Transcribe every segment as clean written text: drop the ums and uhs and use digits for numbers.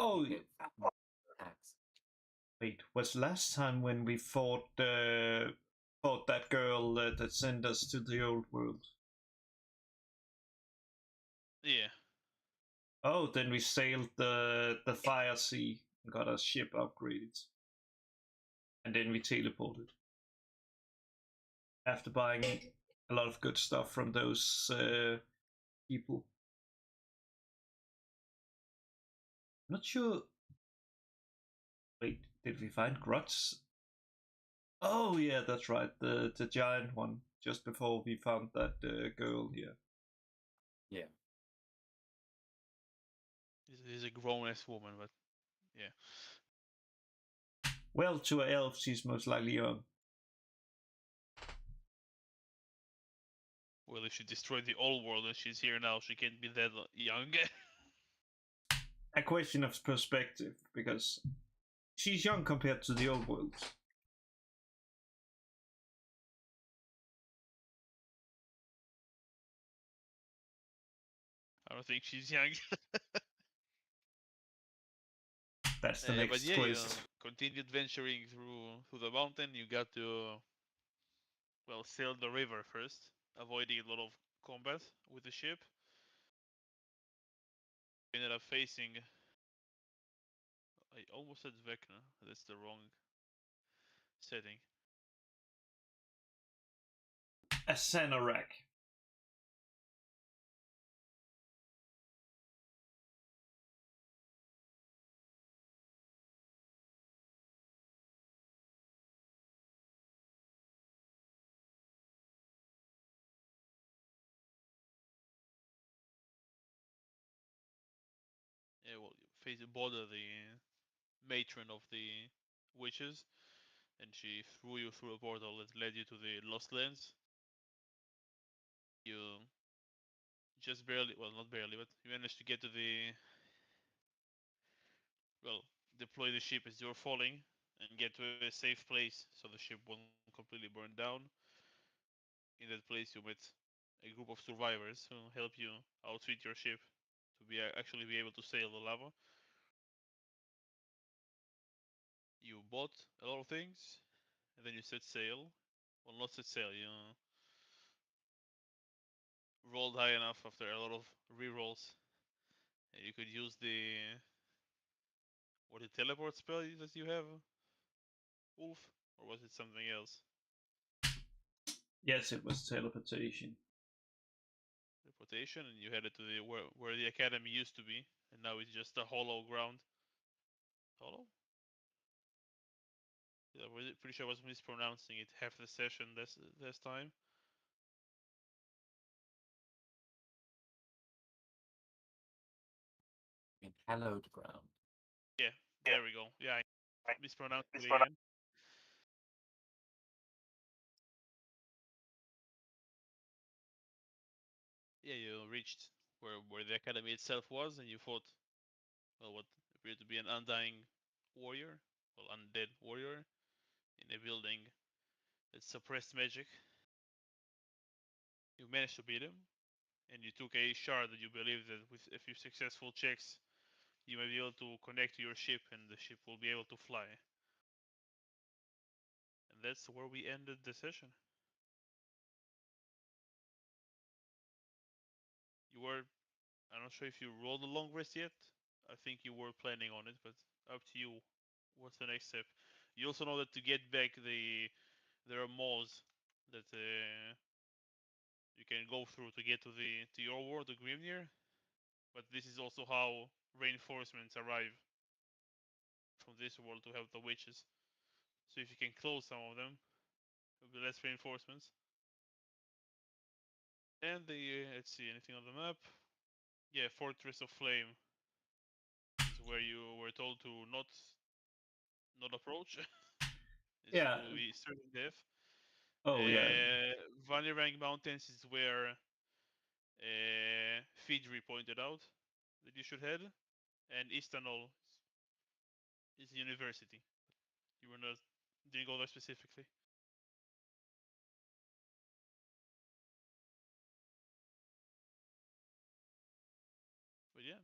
Oh, yeah. Attacks. Wait, was last time when we fought that girl that sent us to the old world? Yeah. Oh, then we sailed the Fire Sea and got our ship upgraded, and then we teleported after buying a lot of good stuff from those people. Not sure. Wait, did we find Grotz? Oh yeah, that's right. The giant one just before we found that girl here. Yeah. He's a grown ass woman, but yeah. Well, to an elf, she's most likely young. Well, if she destroyed the old world and she's here now, she can't be that young. A question of perspective, because she's young compared to the old world. I don't think she's young. That's the But next yeah, you twist. continued venturing through the mountain. You got to sail the river first, avoiding a lot of combat with the ship. You ended up facing. I almost said Vecna. That's the wrong setting. A Sanarak. Yeah, well, you face the border, the matron of the witches, and she threw you through a portal that led you to the Lost Lands. You just barely, well, not barely, but you managed to get to deploy the ship as you're falling and get to a safe place so the ship won't completely burn down. In that place, you met a group of survivors who help you outfit your ship to actually be able to sail the lava. You bought a lot of things, and then you set sail. Well, not set sail. You rolled high enough after a lot of rerolls, and you could use the teleport spell that you have, Wolf, or was it something else? Yes, it was teleportation. Teleportation, and you headed to the where the academy used to be, and now it's just a hollow ground. Hollow? Yeah, we're pretty sure I was mispronouncing it half the session this time. In hallowed ground. Yeah, there we go. Yeah, I mispronounced it again. Yeah, you reached where the academy itself was, and you fought what appeared to be an undying warrior, well, undead warrior, in a building that suppressed magic. You managed to beat him, and you took a shard that you believe that with a few successful checks, you may be able to connect to your ship, and the ship will be able to fly. And that's where we ended the session. You were, I'm not sure if you rolled a long rest yet. I think you were planning on it, but up to you. What's the next step? You also know that to get back there are malls that you can go through to get to your world, the Grimnir. But this is also how reinforcements arrive from this world to help the witches. So if you can close some of them, there'll be less reinforcements. And let's see, anything on the map? Yeah, Fortress of Flame is where you were told to not approach. It's Yeah. to be certain death. Oh yeah. Vanirang Mountains is where Fidri pointed out that you should head, and Istanbul is the university. You were not didn't go there specifically. But yeah,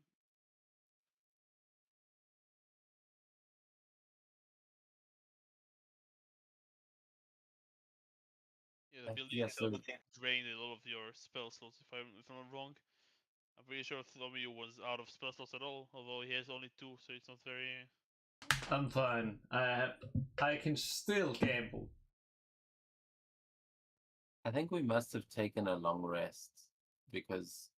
Yeah, the building yeah, itself so drained a lot of your spell slots. If I'm not wrong, I'm pretty sure Thomio was out of spell slots at all. Although he has only 2, so it's not very. I'm fine. I can still gamble. I think we must have taken a long rest because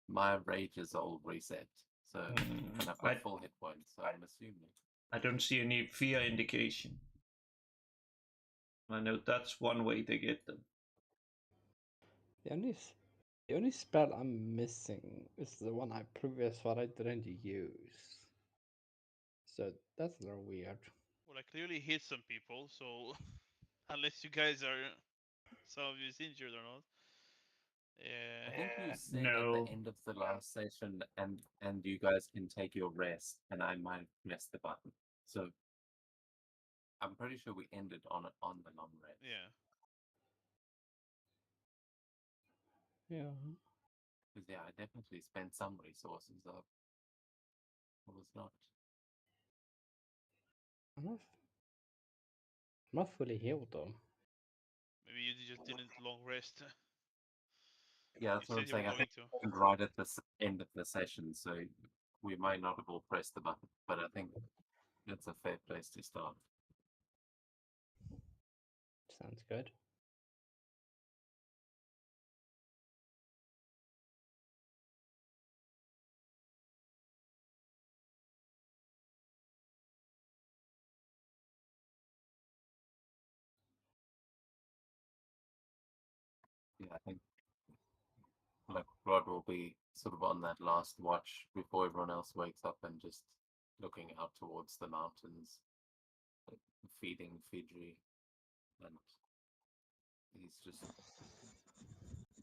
my rage is all reset. So and I've got full hit points, so I'm assuming. I don't see any fear indication. I know that's one way to get them. The only spell I'm missing is the one I previous what I didn't use. So that's a little weird. Well, I clearly hit some people, so unless you guys are some of you is injured or not. I think you said at No. the end of the last session, and you guys can take your rest, and I might press the button. So I'm pretty sure we ended on the long rest. Yeah. Yeah. Because yeah, I definitely spent some resources up. I was not. I'm not fully healed though. Maybe you just didn't long rest. Yeah, that's You what said I'm you were saying. I going think to. right at the end of the session, so we might not have all pressed the button, but I think it's a fair place to start. Sounds good. Yeah, I think like Rod will be sort of on that last watch before everyone else wakes up and just looking out towards the mountains, like, feeding Fidri, and he's just,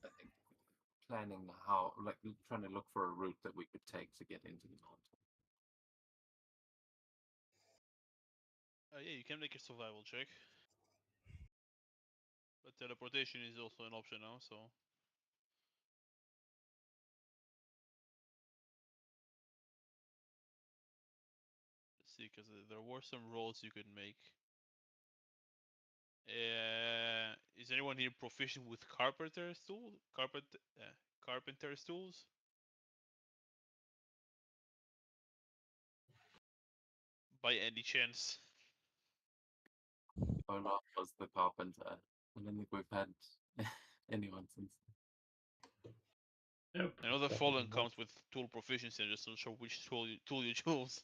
I think, planning how, like, trying to look for a route that we could take to get into the mountain. Yeah, you can make a survival check. But teleportation is also an option now, so. Let's see, because there were some rolls you could make. Is anyone here proficient with carpenter's tools? Carpenter's tools? By any chance? Olaf was the carpenter. I don't think we've had anyone since. Nope. I know the Definitely Fallen not. comes with tool proficiency, I'm just not sure which tool you choose.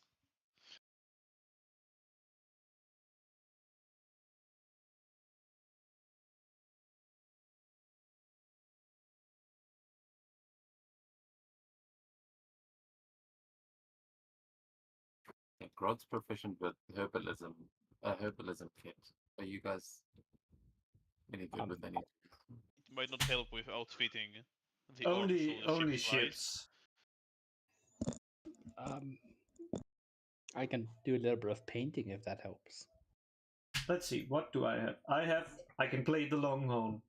Yeah, Grod's proficient with herbalism, herbalism kit. Are you guys any good with any? It might not help with outfitting the orcs Only on the ship's flight. ships. I can do a little bit of painting if that helps. Let's see, what do I have? I can play the longhorn.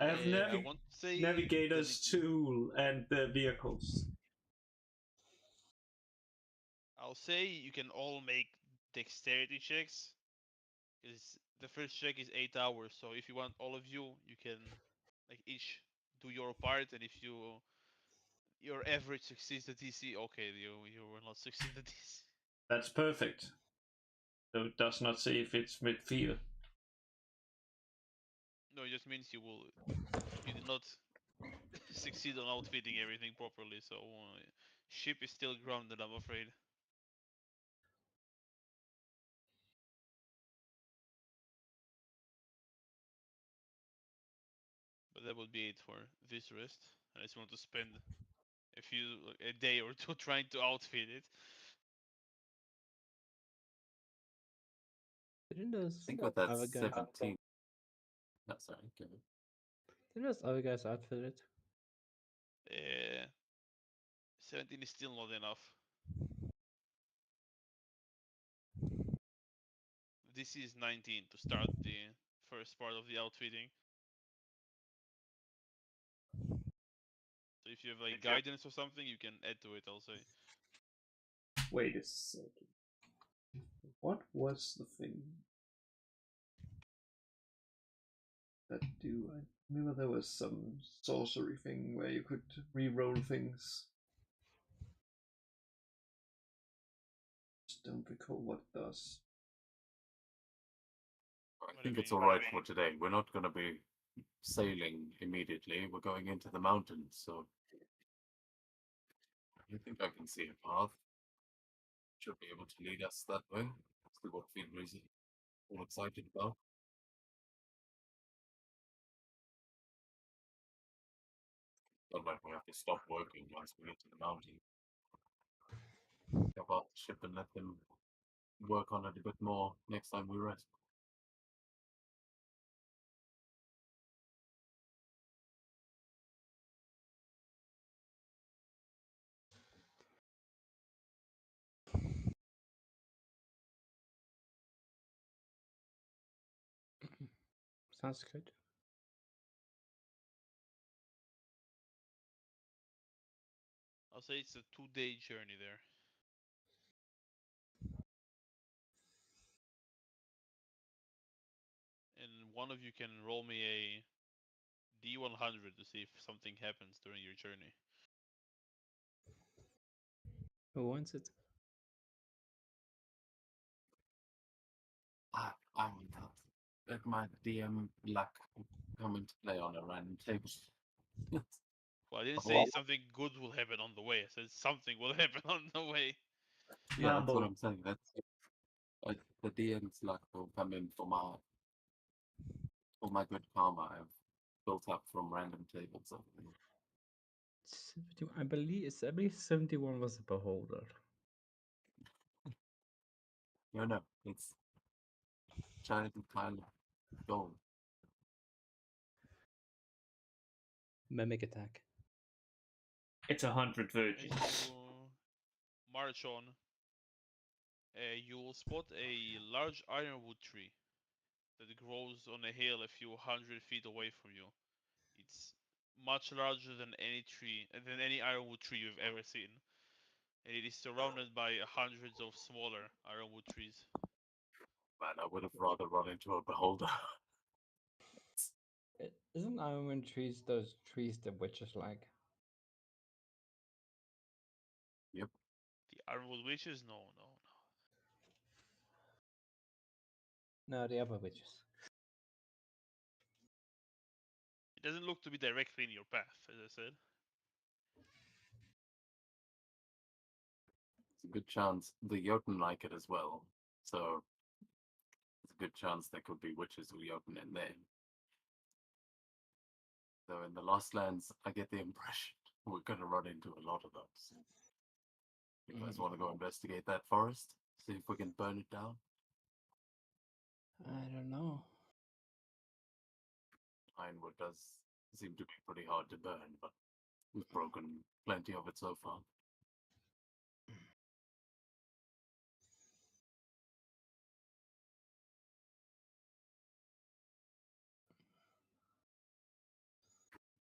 I have I want to say navigator's tool and the vehicles. I'll say you can all make dexterity checks. Because the first check is 8 hours, so if you want all of you, you can like each do your part, and if your average succeeds the DC, okay, you will not succeed the DC. That's perfect. So it does not say if it's with fear. No, it just means you did not succeed on outfitting everything properly, so ship is still grounded, I'm afraid. But that would be it for this rest. I just want to spend a day or two trying to outfit it. Didn't those I think with that other guys? 17. No, sorry, go ahead. Didn't those other guys outfit it? 17 is still not enough. This is 19 to start the first part of the outfitting. So if you have like guidance or something, you can add to it, I'll say. Wait a second. What was the thing? that do? I remember there was some sorcery thing where you could re-roll things. Just don't recall what it does. I What do you think it's mean? all right for today. We're not going to be sailing immediately. We're going into the mountains, so I think I can see a path. Should be able to lead us that way. See what Fenrir's all excited about. Not like we have to stop working once we get to the mountain. Get off the ship and let them work on it a bit more next time we rest. Sounds good. I'll say it's a 2-day journey there. And one of you can roll me a D100 to see if something happens during your journey. Who wants it? I want that. Let my DM luck come into play on a random table. Well, I didn't Well- say something good will happen on the way. I said something will happen on the way. Yeah, that's what Marble. I'm saying. That's the DM's luck will come in for my good karma I've built up from random tables. I believe 71 was a beholder. No, it's giant pile of gold. Mimic attack. It's 100 As virgins. you march on, you will spot a large ironwood tree that grows on a hill a few hundred feet away from you. It's much larger than any ironwood tree you've ever seen, and it is surrounded by hundreds of smaller ironwood trees. Man, I would have rather run into a beholder. Isn't ironwood trees those trees that witches like? Yep. The ironwood witches? No. No, the other witches. It doesn't look to be directly in your path, as I said. It's a good chance the Jotun like it as well. So it's a good chance there could be witches who Jotun in there. So in the Lost Lands, I get the impression we're going to run into a lot of those. You guys want to go investigate that forest? See if we can burn it down? I don't know. Ironwood does seem to be pretty hard to burn, but we've broken plenty of it so far.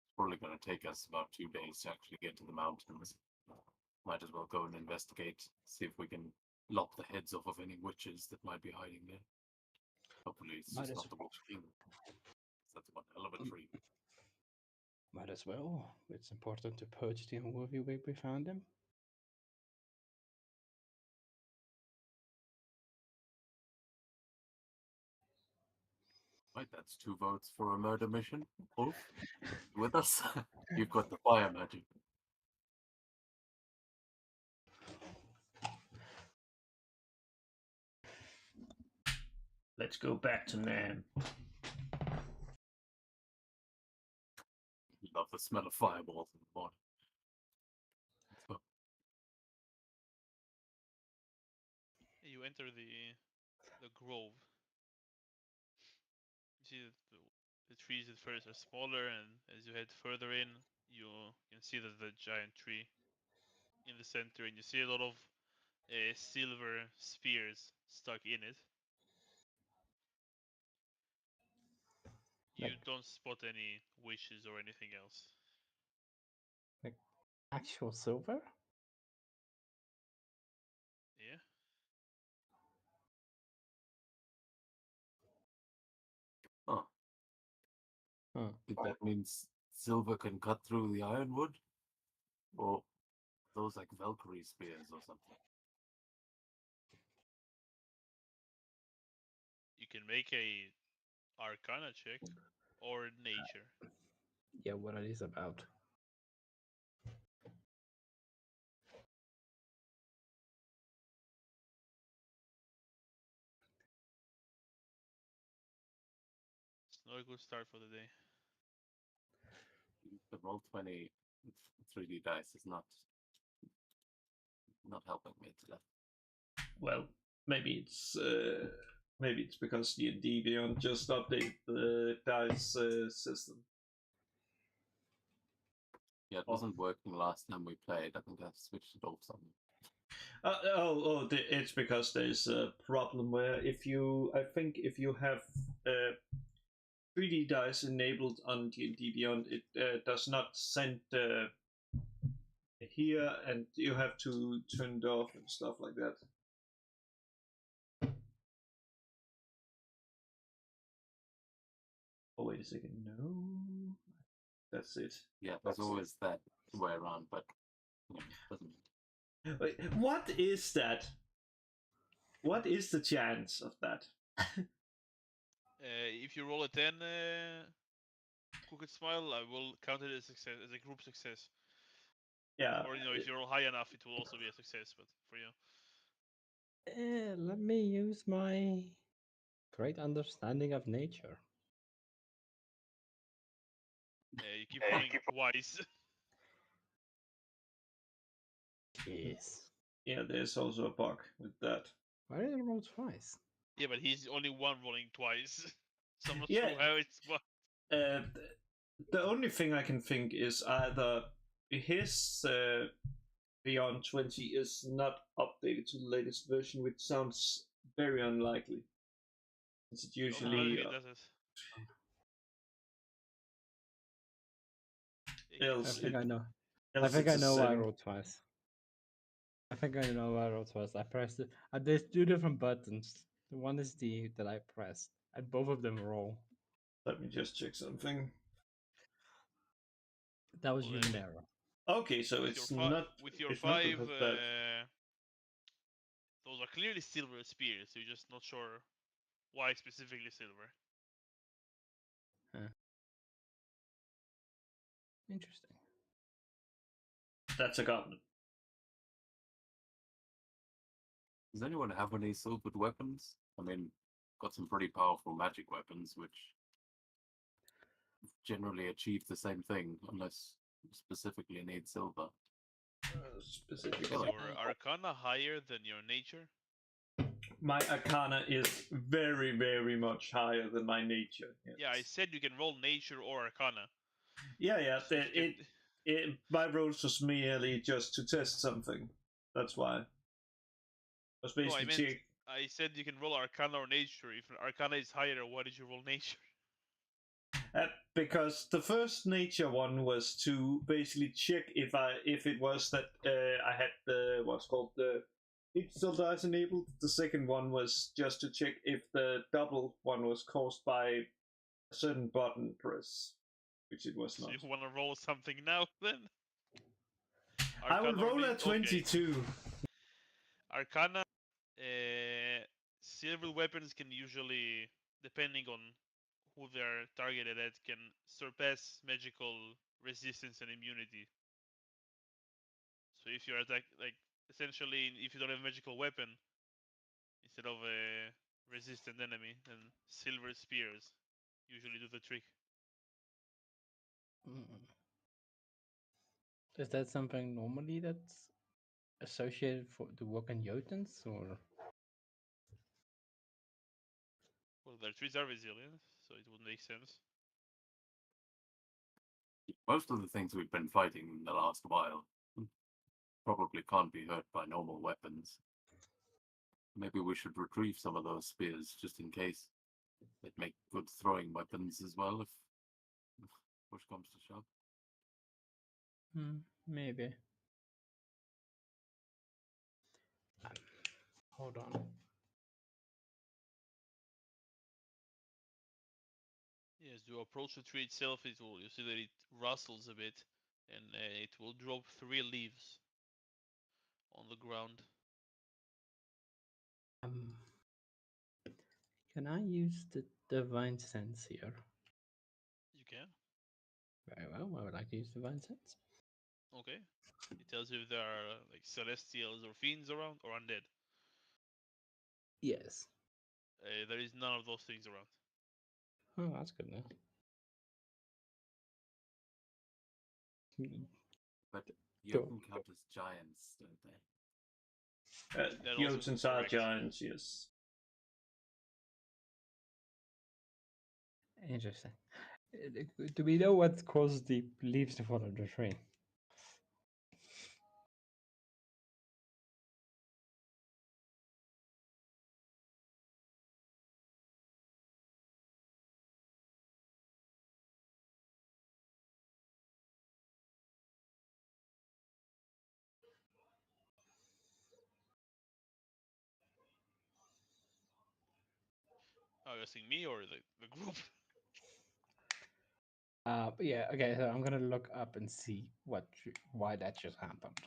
It's probably going to take us about 2 days to actually get to the mountains. Might as well go and investigate, see if we can lop the heads off of any witches that might be hiding there. Hopefully it's Might just as- not the Witch King. That's one hell of a tree. Might as well. It's important to purge the unworthy way we found them. Right, that's 2 votes for a murder mission. Wolf, with us? You've got the fire magic. Let's go back to Nan. You love the smell of fireballs in the morning. So, You enter the grove. You see that the trees at first are smaller, and as you head further in, you can see that the giant tree in the center, and you see a lot of silver spears stuck in it. You Like- don't spot any witches or anything else. Actual silver? Yeah. huh. Huh. If that means silver can cut through the ironwood, or those like Valkyrie spears or something. You can make a Arcana check or Nature. Yeah, what are these about? It's not a good start for the day. The Roll20 3D dice is not helping me today. Well, maybe it's because D&D Beyond just updated the dice system. Yeah, it wasn't working last time we played. I think I switched it off something. It's because there's a problem where if you have 3D dice enabled on D&D Beyond, it does not send here, and you have to turn it off and stuff like that. Oh, wait a second. No. That's it. Yeah, there's always that way around, but doesn't. Wait, what is that? What is the chance of that? If you roll a 10, Crooked Smile, I will count it as success, as a group success. Yeah. Or if you roll high enough, it will also be a success. But for you, Let me use my great understanding of nature. you keep rolling twice. Yes. Yeah, there's also a bug with that. Why did I roll twice? Yeah, but he's only one rolling twice, so I'm not Yeah. sure how it's. The only thing I can think is either his Beyond 20 is not updated to the latest version, which sounds very unlikely. It's Oh, let usually me does it. else. I think I know. I Else think it's I a know why I setting. rolled twice. I think I know why I rolled twice. I pressed it. There's two different buttons. The one is the that I pressed, and both of them roll. Let me just check something. That was Well, human error. Okay, so with it's your fi- not. with your It's not 5. because that. Those are clearly silver spears. You're just not sure why specifically silver. Interesting. That's a goblin. Does anyone have any silvered weapons? I mean, got some pretty powerful magic weapons, which generally achieve the same thing, unless you specifically need silver. Specifically, Is your Arcana higher than your Nature? my Arcana is very, very much higher than my nature. Yes. Yeah, I said you can roll Nature or Arcana. Yeah. So if you can... My rolls was merely just to test something. That's why. Was No, basically I meant check. I said you can roll Arcana or Nature. If Arcana is higher, why did you roll Nature? Because the first nature one was to basically check if it was that I had the what's called the digital dice enabled. The second one was just to check if the double one was caused by a certain button press, which it was So not. you want to roll something now then? I will Arcana or roll a Nature? Okay. 22. Arcana, silver weapons can usually, depending on who they're targeted at, can surpass magical resistance and immunity. So if you're attack, like essentially, if you don't have a magical weapon, instead of a resistant enemy, then silver spears usually do the trick. Is that something normally that's associated for the work in Jotuns, or? Well, their trees are resilient, so it would make sense. Most of the things we've been fighting in the last while probably can't be hurt by normal weapons. Maybe we should retrieve some of those spears just in case. They'd make good throwing weapons as well if push comes to shove. Maybe. Hold on. Yes, As you approach the tree itself, you see that it rustles a bit, and it will drop 3 leaves on the ground. Can I use the divine sense here? You can. Very well. I would like to use divine sense. Okay. It tells you if there are like celestials or fiends around or undead. Yes. There is none of those things around. Oh, that's good enough. But Go. Jotun count as giants, don't they? That also Jotuns are correct. giants, yes. Interesting. Do we know what caused the leaves to fall on the tree? Are you asking me or the group? But yeah, okay, so I'm gonna look up and see why that just happened.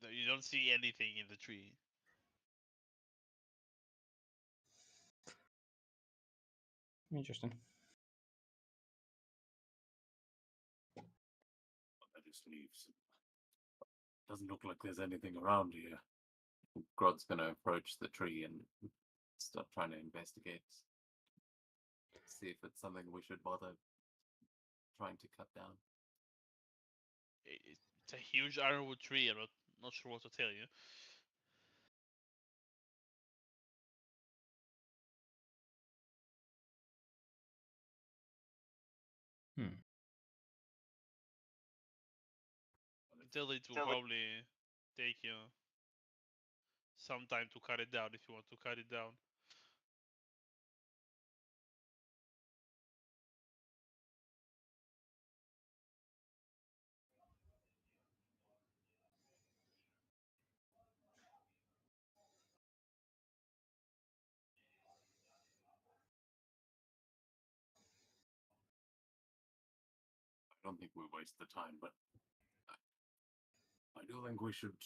You don't see anything in the tree. Interesting. That just leaves. Doesn't look like there's anything around here. Grod's gonna approach the tree and start trying to investigate. See if it's something we should bother trying to cut down. It's a huge ironwood tree. I'm not sure what to tell you. Until it will probably take you some time to cut it down if you want to cut it down. I don't think we waste the time, but I do think we should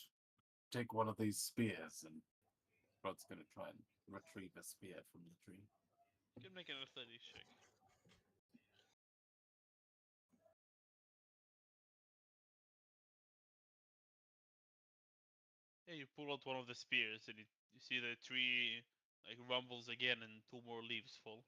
take one of these spears, and Grod's gonna try and retrieve a spear from the tree. You can make an athletics check. Yeah, you pull out one of the spears and you see the tree like rumbles again and 2 more leaves fall.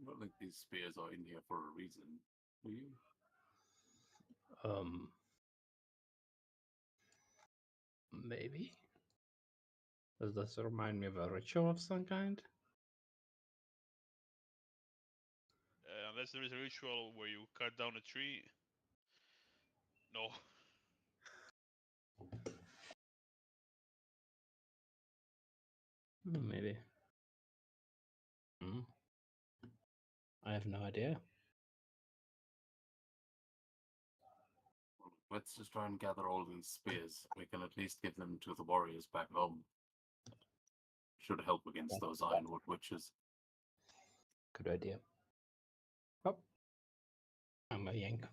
I don't think these spears are in here for a reason. Do you? Maybe. Does this remind me of a ritual of some kind? Unless there is a ritual where you cut down a tree. No. Maybe. I have no idea. Let's just try and gather all these spears. We can at least give them to the warriors back home. Should help against those ironwood witches. Good idea. Oh, I'm gonna yank.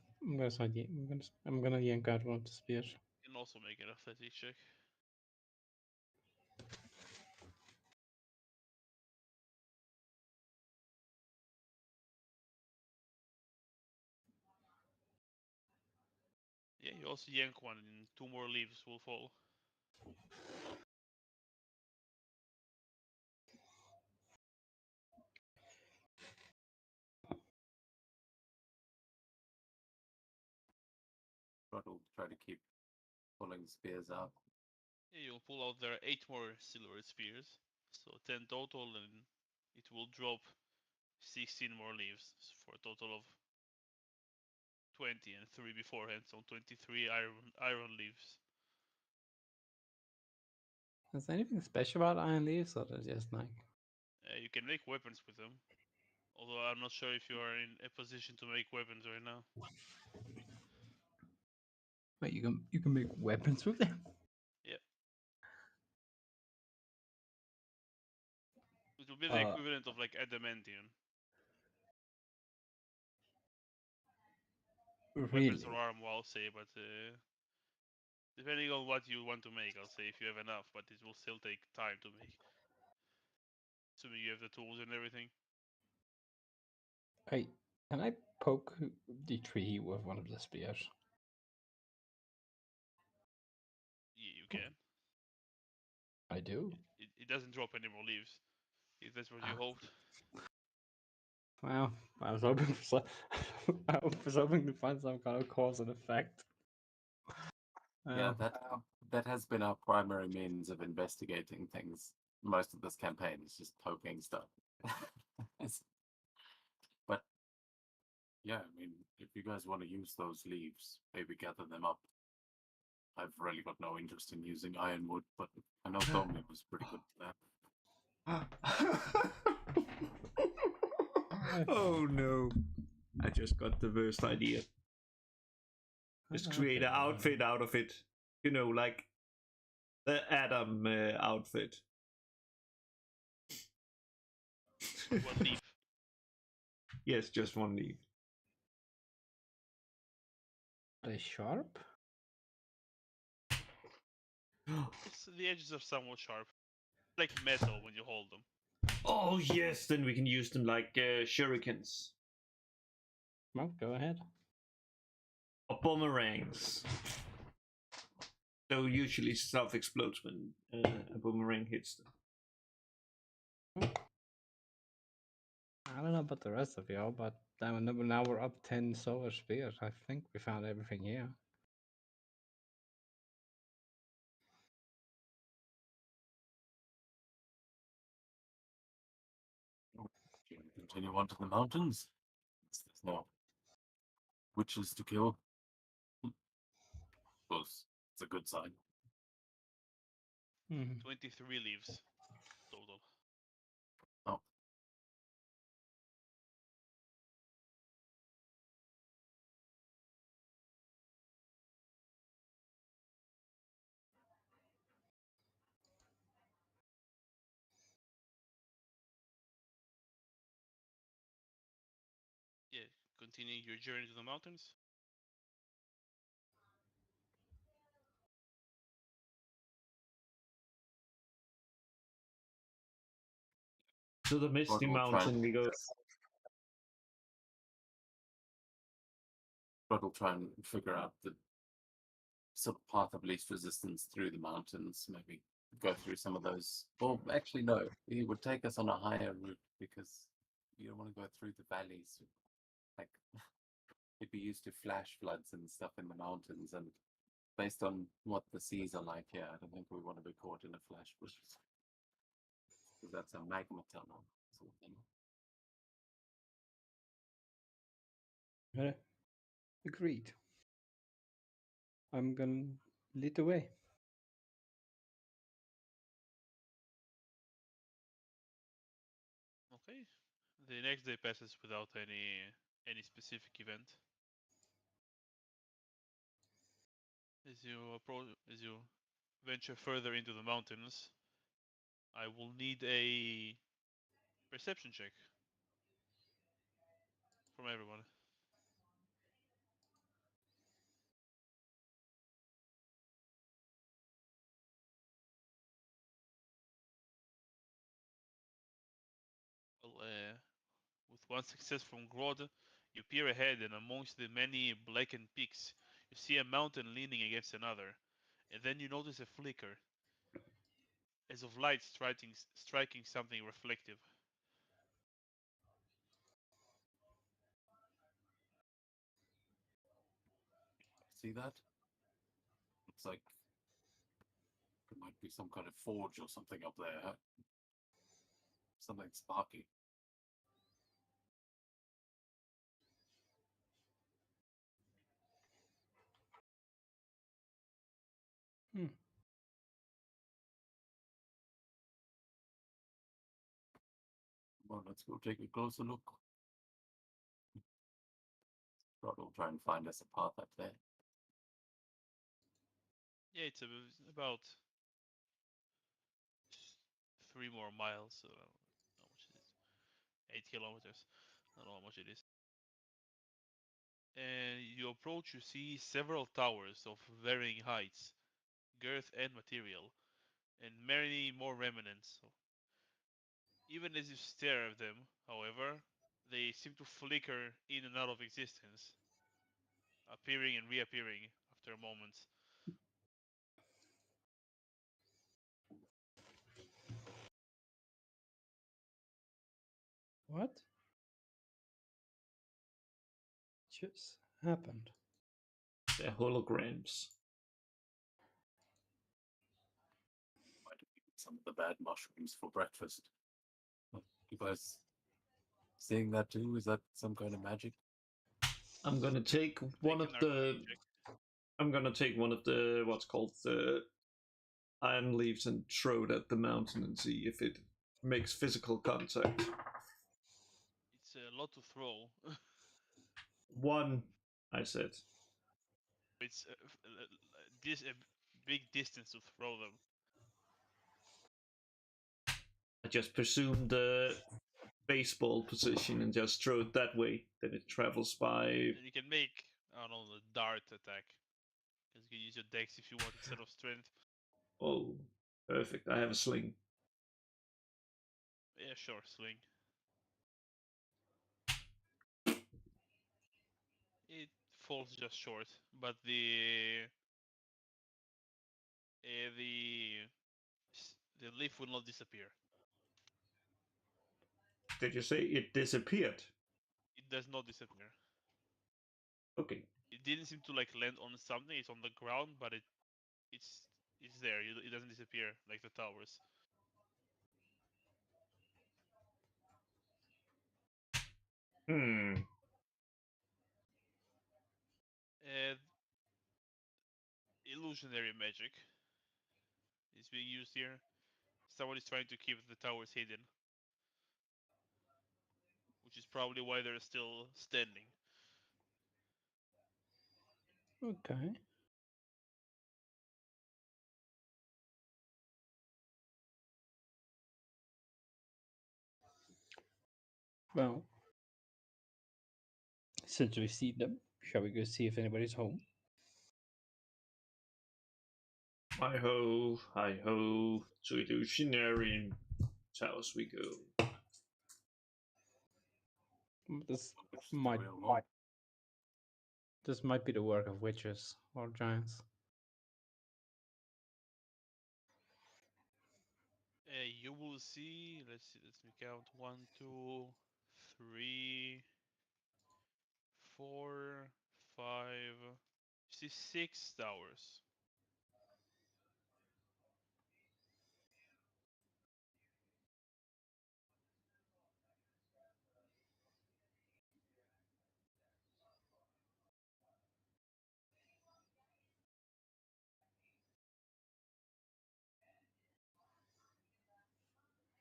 I'm gonna yank out one of the spears. You can also make an athletics check. Yeah, you also yank one and 2 more leaves will fall. Grod will try to keep pulling spears out. Yeah, you'll pull out there 8 more silver spears. So 10 total and it will drop 16 more leaves for a total of 20 and 3 beforehand, so 23 iron leaves. Is there anything special about iron leaves, or they're just like? You can make weapons with them, although I'm not sure if you are in a position to make weapons right now. Wait, you can make weapons with them? Yeah. It will be the equivalent of like adamantium. Really? Weapons or armor, I'll say, but depending on what you want to make, I'll say if you have enough, but it will still take time to make. Assuming you have the tools and everything. Hey, can I poke the tree with one of the spears? Yeah, you can. I do. It doesn't drop any more leaves. If that's what you hoped. Well, I was hoping for I was hoping to find some kind of cause and effect. Yeah, that has been our primary means of investigating things. Most of this campaign is just poking stuff. But yeah, I mean, if you guys want to use those leaves, maybe gather them up. I've really got no interest in using ironwood, but I know Tommy was pretty good at that. Oh no. I just got the worst idea. Just create an outfit out of it. You know, like the Adam outfit. One leaf. Yes, just one leaf. Are they sharp? The edges are somewhat sharp. Like metal when you hold them. Oh yes, then we can use them like shurikens. Well, go ahead. Or boomerangs. So usually stuff explodes when a boomerang hits them. I don't know about the rest of y'all, but now we're up 10 solar spears. I think we found everything here. Continue on to the mountains. There's no witches to kill. Suppose it's a good sign. 23 leaves total. Oh. Yeah, continuing your journey to the mountains. To the Misty Mountain we go. But we'll try and figure out the sort of path of least resistance through the mountains. Maybe go through some of those. Well, actually, no. He would take us on a higher route because you don't want to go through the valleys. Like, he'd be used to flash floods and stuff in the mountains, and based on what the seas are like here, I don't think we want to be caught in a flash flood. Because that's a magma tunnel sort of thing. Agreed. I'm gonna lead the way. Okay. The next day passes without any specific event. As you venture further into the mountains, I will need a perception check from everyone. Well, with one success from Grodd, you peer ahead, and amongst the many blackened peaks, you see a mountain leaning against another, and then you notice a flicker, as of light striking something reflective. See that? Looks like it might be some kind of forge or something up there. Something sparky. Hmm. Well, let's go take a closer look. Rod will try and find us a path up there. Yeah, it's about 3 more miles. So how much is it? 8 kilometers. I don't know how much it is. And you approach, you see several towers of varying heights, girth, and material, and many more remnants. Even as you stare at them, however, they seem to flicker in and out of existence, appearing and reappearing after moments. What just happened? They're holograms. Might have eaten some of the bad mushrooms for breakfast. You guys seeing that too? Is that some kind of magic? I'm gonna take one Make of an Arcana the. check. I'm gonna take one of the what's called the iron leaves and throw it at the mountain and see if it makes physical contact. It's a lot to throw. One, I said. It's a big distance to throw them. I just presume the baseball position and just throw it that way. Then it travels by. And you can make, I don't know, the dart attack. Because you can use your dex if you want instead of strength. Oh, perfect. I have a sling. Yeah, sure, swing. It falls just short, but uh, the the leaf will not disappear. Did you say it disappeared? It does not disappear. Okay. It didn't seem to like land on something. It's on the ground, but it's it's there. It doesn't disappear like the towers. Hmm. And illusionary magic is being used here. Someone is trying to keep the towers hidden, which is probably why they're still standing. Okay. Well, since we see them, shall we go see if anybody's home? Hi ho, to illusionary house we go. This Which is the might real home. this might be the work of witches or giants. You will see. Let's see. Let me count. 1, 2, 3, 4, 5. You see 6 towers.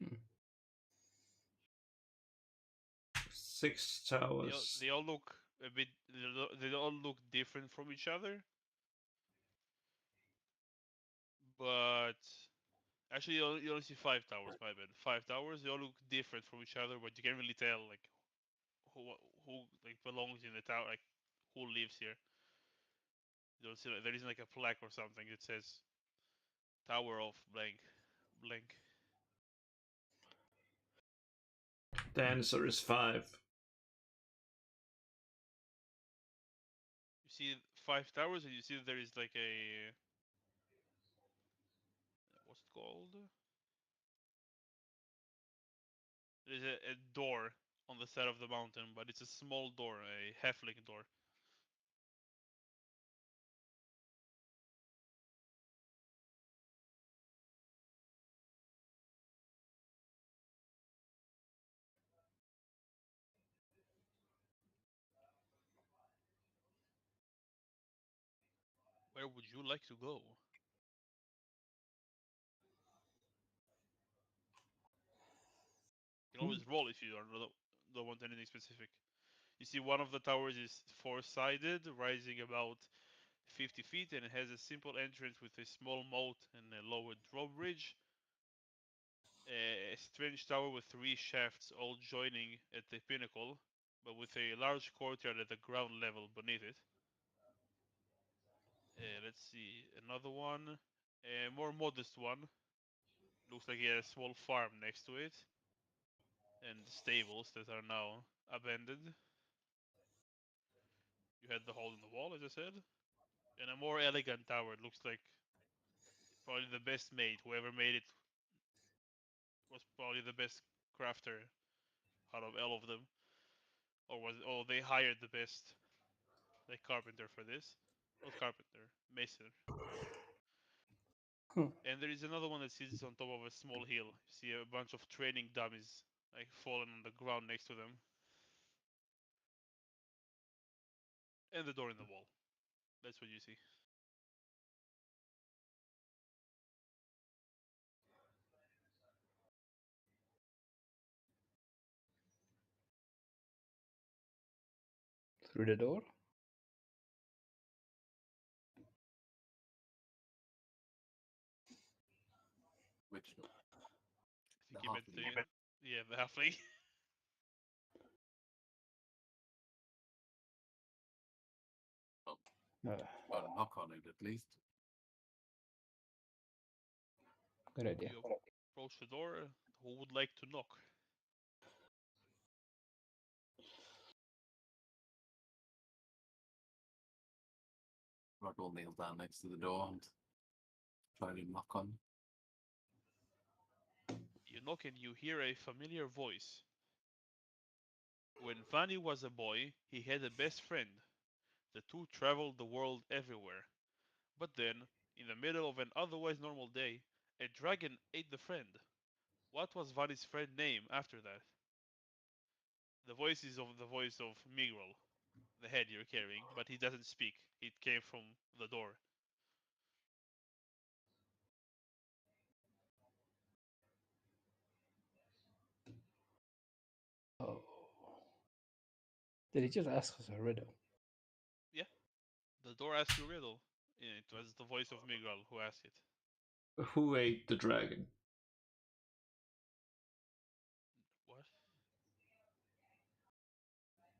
Hmm. 6 They towers. they all look a bit. They all look different from each other, but actually you only see 5 towers. My bad. 5 towers. They all look different from each other, but you can't really tell like who who like belongs in the tower, like who lives here. You don't see like, there isn't like a plaque or something that says Tower of blank blank. The answer is 5. You see 5 towers, and you see there is like a what's it called? There's a door on the side of the mountain, but it's a small door, a halfling door. Where would you like to go? can always roll if you don't want anything specific. You see, one of the towers is four-sided, rising about 50 feet, and it has a simple entrance with a small moat and a lower drawbridge. A strange tower with three shafts all joining at the pinnacle, but with a large courtyard at the ground level beneath it. Let's see, another one, a more modest one. Looks like he has a small farm next to it, and stables that are now abandoned. You had the hole in the wall, as I said, and a more elegant tower. It looks like probably the best made. Whoever made it was probably the best crafter out of all of them, or they hired the best like carpenter for this. Not carpenter, mason. And there is another one that sits on top of a small hill. You see a bunch of training dummies like fallen on the ground next to them, and the door in the wall. That's what you see. Through the door? Which door? I think The you meant halfling. yeah, the halfling. Uh, Knock on it at least. good idea. You approach the door. Who would like to knock? Rod will kneel down next to the door and try to knock on. You knock and you hear a familiar voice. When Vanny was a boy, he had a best friend. The two traveled the world everywhere. But then, in the middle of an otherwise normal day, a dragon ate the friend. What was Vanny's friend name after that? The voice is of the voice of Miguel, the head you're carrying, but he doesn't speak. It came from the door. Oh. Did he just ask us a riddle? Yeah, the door asked you a riddle. It was the voice of Miguel who asked it. Who ate the dragon? What?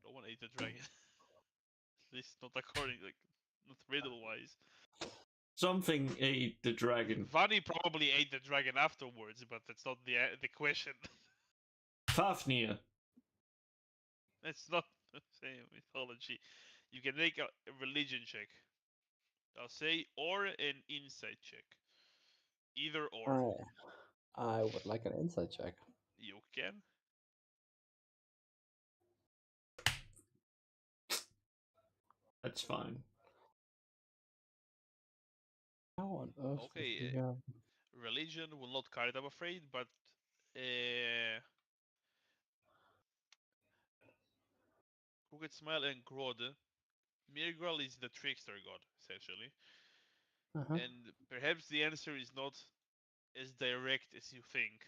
No one ate the dragon. At least not according, like, not riddle wise. Something ate the dragon. Vanny probably ate the dragon afterwards, but that's not the question. Fafnir. That's not the same mythology. You can make a religion check. I'll say, or an insight check. Either or. I would like an insight check. You can. That's fine. How on earth does Okay, he have... religion will not cut it, I'm afraid, but Crooked Smile and Grod. Mirgral is the trickster god, essentially. Uh-huh. And perhaps the answer is not as direct as you think.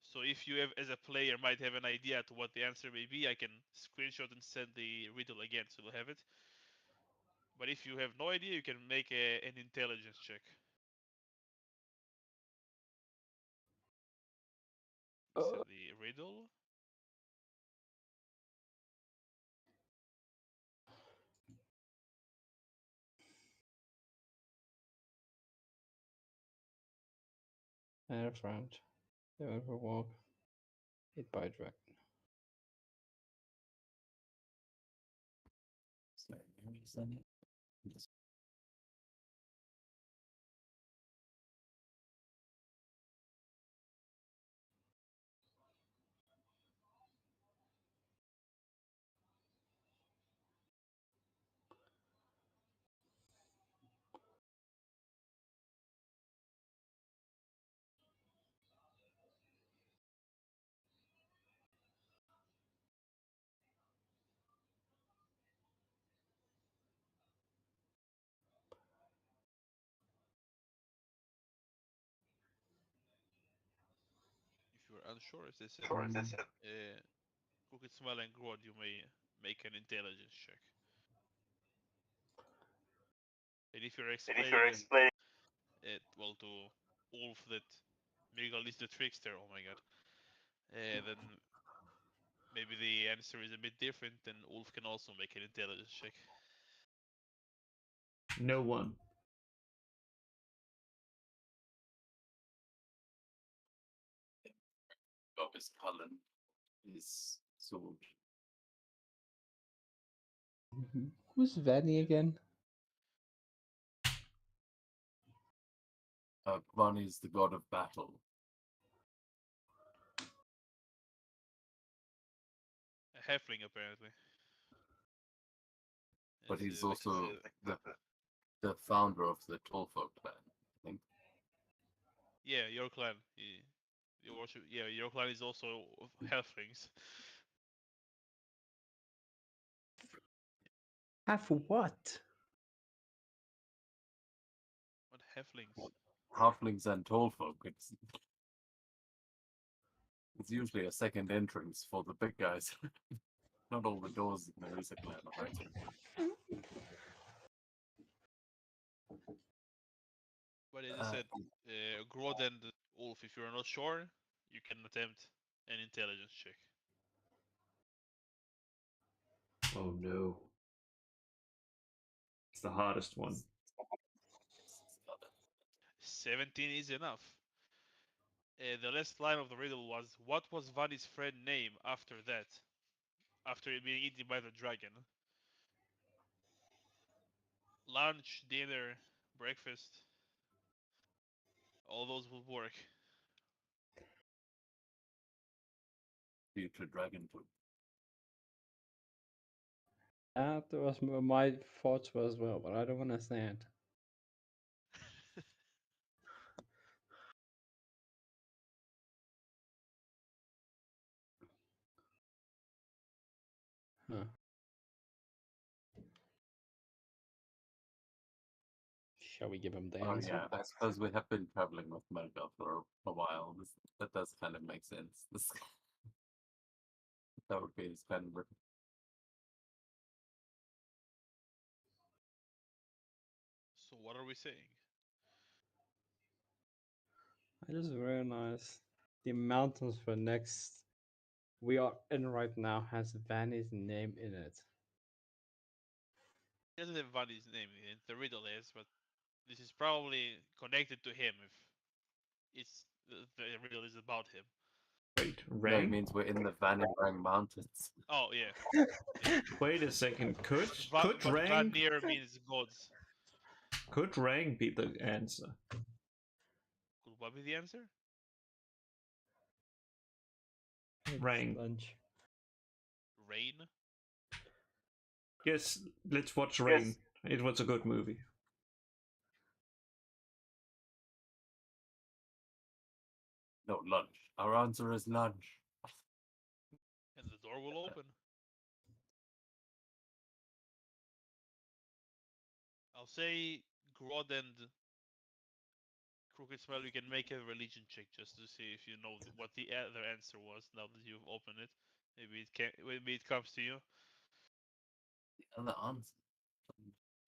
So if you have, as a player, might have an idea to what the answer may be, I can screenshot and send the riddle again, so you'll have it. But if you have no idea, you can make an intelligence check. Send the riddle. Air friend. They overwalk. Hit by a dragon. So, where is that? Just sure. As I said, Crooked Smile and Grodd, you may make an intelligence check. And if you're explaining it, well, to Ulf that Miguel is the trickster, oh my god, then maybe the answer is a bit different, and Ulf can also make an intelligence check. No one. Obvious Cullen is sword. Who's Vanny again? One is the god of battle. A halfling, apparently. But It's, he's like also the founder of the Tallfolk clan, I think. yeah, your clan. Your clan is also halflings. Half what? What halflings? Halflings and Tallfolk. It's usually a second entrance for the big guys. Not all the doors in the Risa clan are right. But as I said, Grodd and Ulf, if you're not sure, you can attempt an intelligence check. Oh no. It's the hardest one. 17 is enough. The last line of the riddle was, what was Vani's friend name after that? After being eaten by the dragon? Lunch, dinner, breakfast. All those will work. Future dragon food. That was my thoughts as well, but I don't understand. Huh. Shall we give him the Oh answer? yeah, I suppose we have been traveling with Melga for a while. That does kind of make sense. That would be his kind of. So what are we saying? I just realized the mountains for next we are in right now has Vanny's name in it. He doesn't have Vani's name in it. The riddle is, but this is probably connected to him if the riddle is about him. Wait, No, Rang? it means we're in the Vanirang Mountains. Oh yeah. Wait a second. Could But Rang Vanir means gods. could Rang be the answer? Could what be the answer? Rang. Lunch. Rain? Yes, let's watch Rain. It was a good movie. No, lunch. Our answer is lunch. And the door will open. I'll say Grodd and Crooked Smile, you can make a religion check just to see if you know what the other answer was now that you've opened it. Maybe it comes to you. The other answer.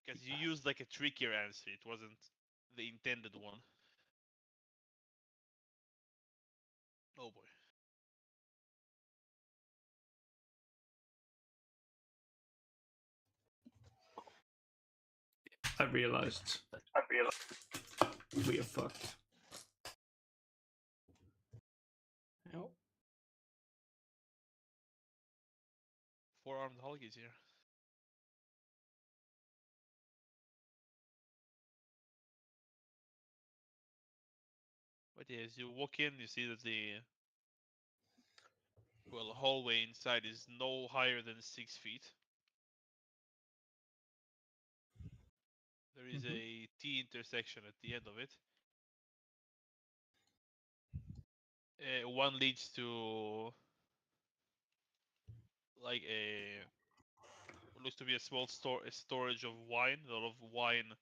Because you used like a trickier answer. It wasn't the intended one. Oh boy. I realized we are fucked. Oh, 4-armed Hulk is here. But yeah, as you walk in, you see that the hallway inside is no higher than 6 feet. There is a T intersection at the end of it. One leads to like what looks to be a small storage of wine. A lot of wine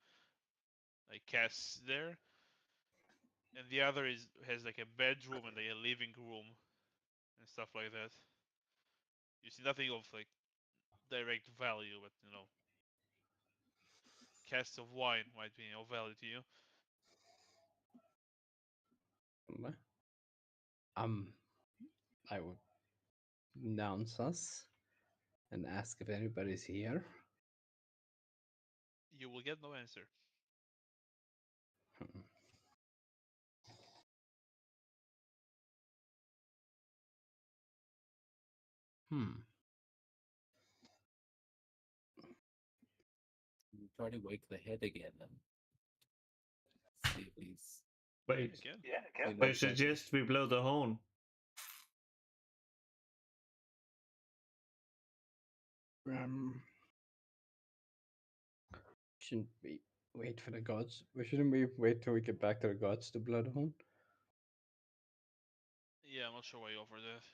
like casks there, and the other has like a bedroom and a living room and stuff like that. You see nothing of like direct value, but casks of wine might be of value to you. I would announce us and ask if anybody's here. You will get no answer. Hmm. You try to wake the head again and see if he's. Wait, Again. in I that session. suggest we blow the horn. Shouldn't we wait for the gods? Shouldn't we wait till we get back to the gods to blow the horn? Yeah, I'm not sure why you offer that.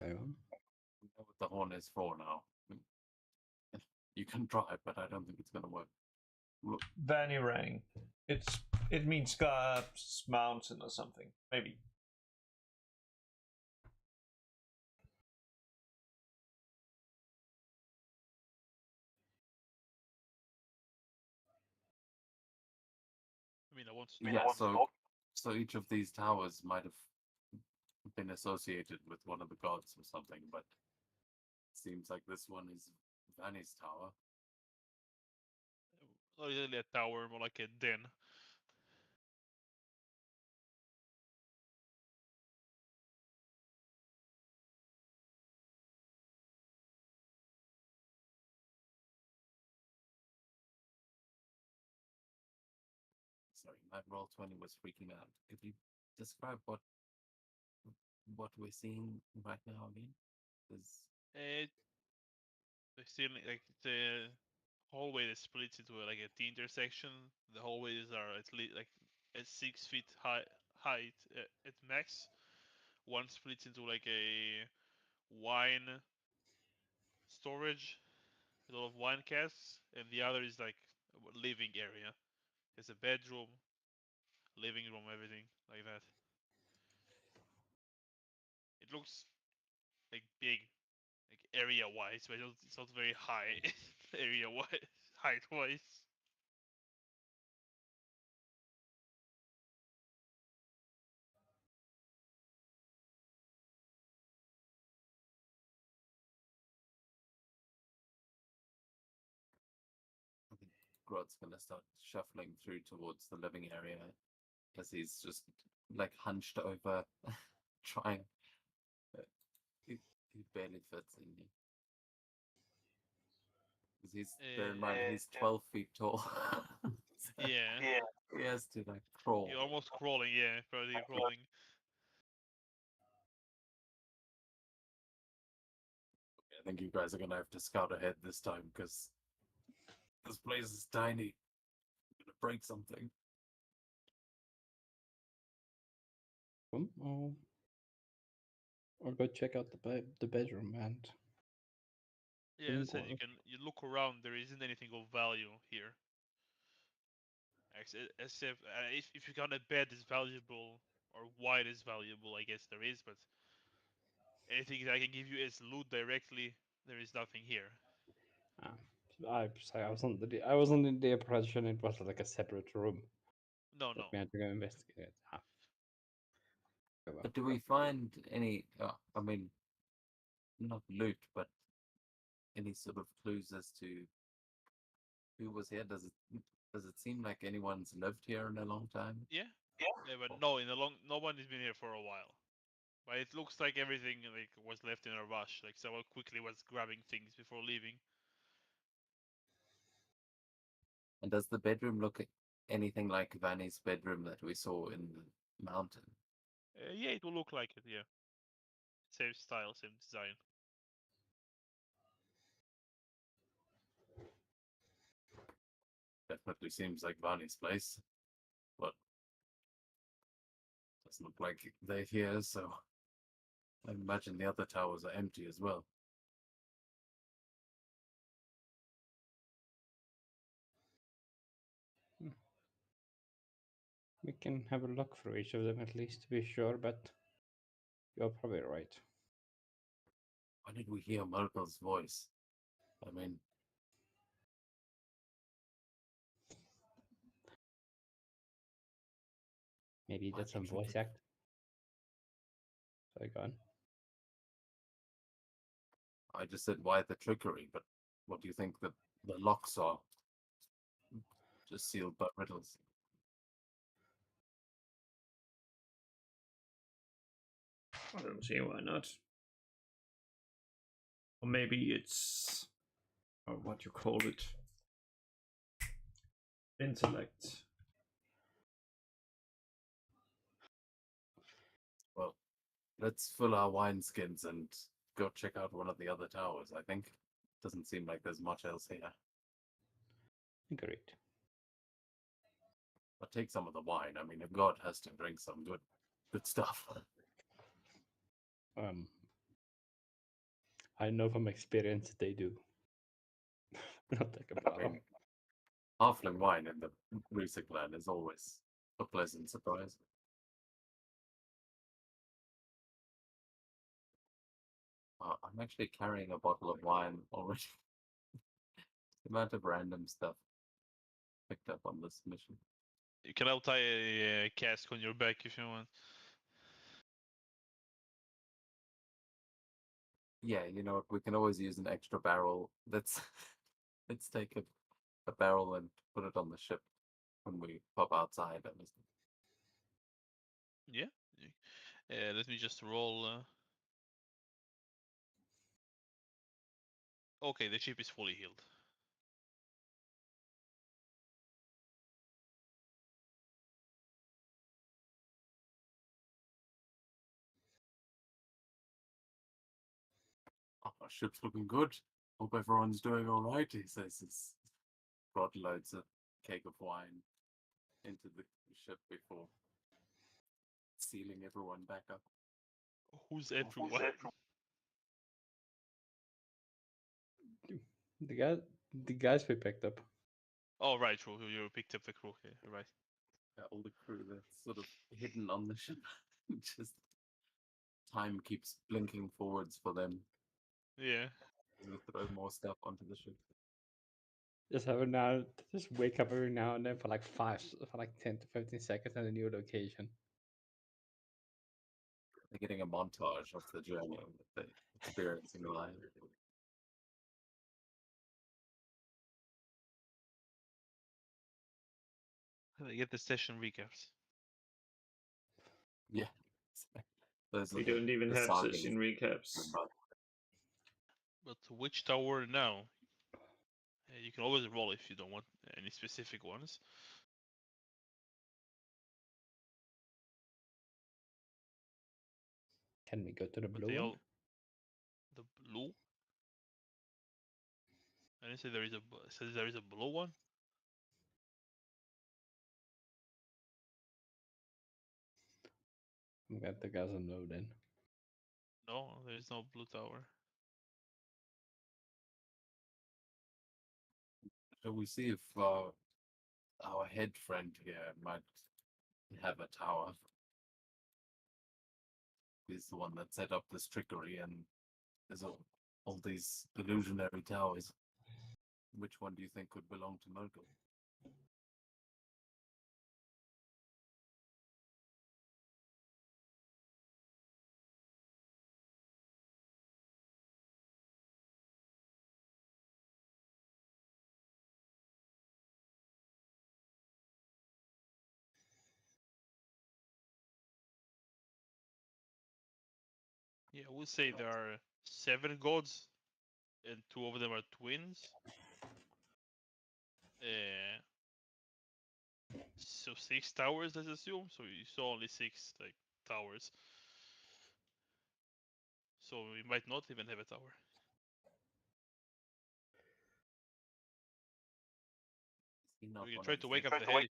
Okay, You know what the horn is for now. You can try, but I don't think it's gonna work. Look, Vanirang. It means God's mountain or something. Maybe. I mean, I want to yeah, talk. so each of these towers might have been associated with one of the gods or something, but it seems like this one is Vani's tower. Not really a tower, more like a den. Sorry, my Roll20 was freaking out. Could you describe what we're seeing right now again? Because They still like the hallway that splits into like a T intersection. The hallways are at least like at 6 feet height at max. One splits into like a wine storage, a lot of wine casks, and the other is like a living area. There's a bedroom, living room, everything like that. It looks like big, like area wise, but it's not very high area wise, height wise. I think Grod's gonna start shuffling through towards the living area as he's just like hunched over, trying. He, he barely fits in here. Because bear in mind, he's 12 feet tall. So Yeah. he has to like crawl. You're almost crawling, yeah, probably crawling. I think you guys are gonna have to scout ahead this time because this place is tiny. I'm gonna break something. Or go check out the bedroom and. Yeah, as I said, Well, you look around. There isn't anything of value here, except if you count a bed is valuable or wine is valuable. I guess there is, but anything that I can give you as loot directly, there is nothing here. I was I was under the impression it was like a separate room No, that no. we had to go investigate. But do we find any? I mean, not loot, but any sort of clues as to who was here? Does it seem like anyone's lived here in a long time? Yeah, yeah, but no, no one has been here for a while. But it looks like everything like was left in a rush. Like someone quickly was grabbing things before leaving. And does the bedroom look anything like Vanny's bedroom that we saw in the mountain? Yeah, it will look like it. Yeah, same style, same design. Definitely seems like Vanny's place, but doesn't look like they're here, so I imagine the other towers are empty as well. We can have a look for each of them at least to be sure, but you're probably right. Why did we hear Murkle's voice? I mean, Maybe why that's some the voice trickery? act. Sorry, go on. I just said, why the trickery? But what do you think the locks are? Just sealed by riddles. I don't see why not. Or maybe it's what you call it, intellect. Well, let's fill our wineskins and go check out one of the other towers, I think. Doesn't seem like there's much else here. Great. But take some of the wine. I mean, a god has to drink some good stuff. I know from experience they do. Not like a I bottle. mean, halfling wine in the Rusic land is always a pleasant surprise. I'm actually carrying a bottle of wine already. The amount of random stuff picked up on this mission. You can now tie a cask on your back if you want. Yeah, you know what? We can always use an extra barrel. Let's take a barrel and put it on the ship when we pop outside. Yeah. Let me just roll. Okay, the ship is fully healed. Oh, our ship's looking good. Hope everyone's doing all right. He says he's brought loads of keg of wine into the ship before sealing everyone back up. Who's everyone? The guys we picked up. Oh, right, true. You picked up the crew. Yeah, right. Yeah, all the crew that's sort of hidden on the ship. Just time keeps blinking forwards for them. Yeah. We throw more stuff onto the ship. Just wake up every now and then for like 10 to 15 seconds at a new location. They're getting a montage of the journey that they're experiencing live. They get the session recaps. Yeah. Those are We don't even the have sagas. session recaps. But which tower now? You can always roll if you don't want any specific ones. Can we go to the But blue they one? all the blue. I didn't say there is a says there is a blue one. I'm glad the guys on load in. No, there is no blue tower. Shall we see if our head friend here might have a tower? He's the one that set up this trickery, and there's all these illusionary towers. Which one do you think could belong to Murgle? Yeah, I would say there are 7 gods, and 2 of them are twins. So 6 towers, let's assume. So you saw only 6 like towers. So we might not even have a tower. Is he not We can one try of to the wake up the head.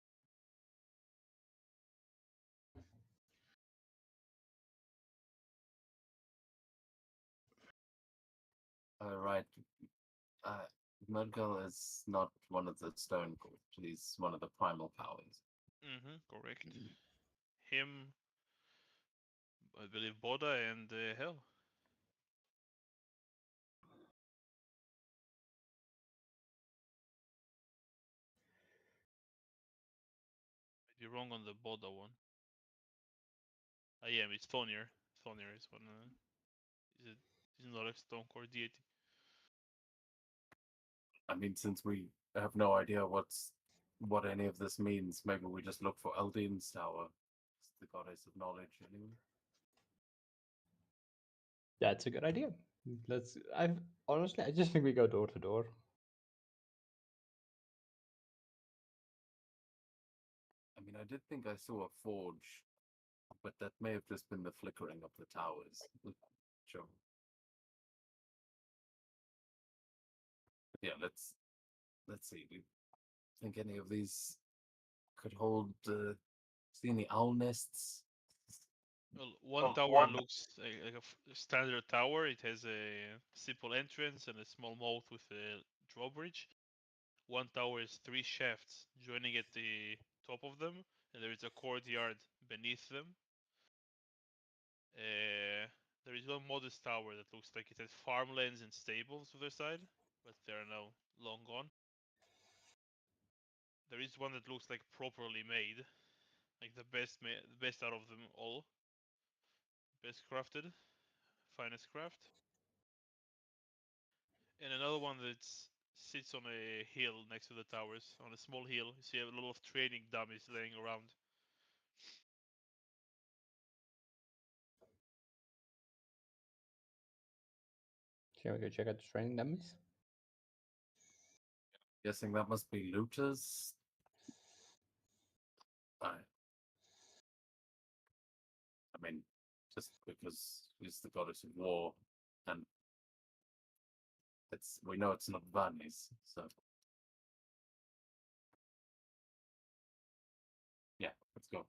right. Murgle is not one of the stone gods. He's one of the primal powers. Correct. Him, I believe Boda and Hell. Might be wrong on the Boda one. I am. It's Thonir. Thonir is one. He's not a stone core deity. I mean, since we have no idea what any of this means, maybe we just look for Eldine's tower. It's the goddess of knowledge, anyway. That's a good idea. I just think we go door to door. I mean, I did think I saw a forge, but that may have just been the flickering of the towers. Sure. Yeah, let's see. Do you think any of these could hold? See any owl nests? Well, one tower looks like a standard tower. It has a simple entrance and a small moat with a drawbridge. One tower has 3 shafts joining at the top of them, and there is a courtyard beneath them. There is one modest tower that looks like it has farmlands and stables to their side, but they are now long gone. There is one that looks like properly made, like the best out of them all, best crafted, finest craft. And another one that sits on a hill next to the towers, on a small hill. You see a lot of training dummies laying around. Shall we go check out the training dummies? Guessing that must be looters. I mean, just because she's the goddess of war, and we know it's not Vani's, so yeah, let's go.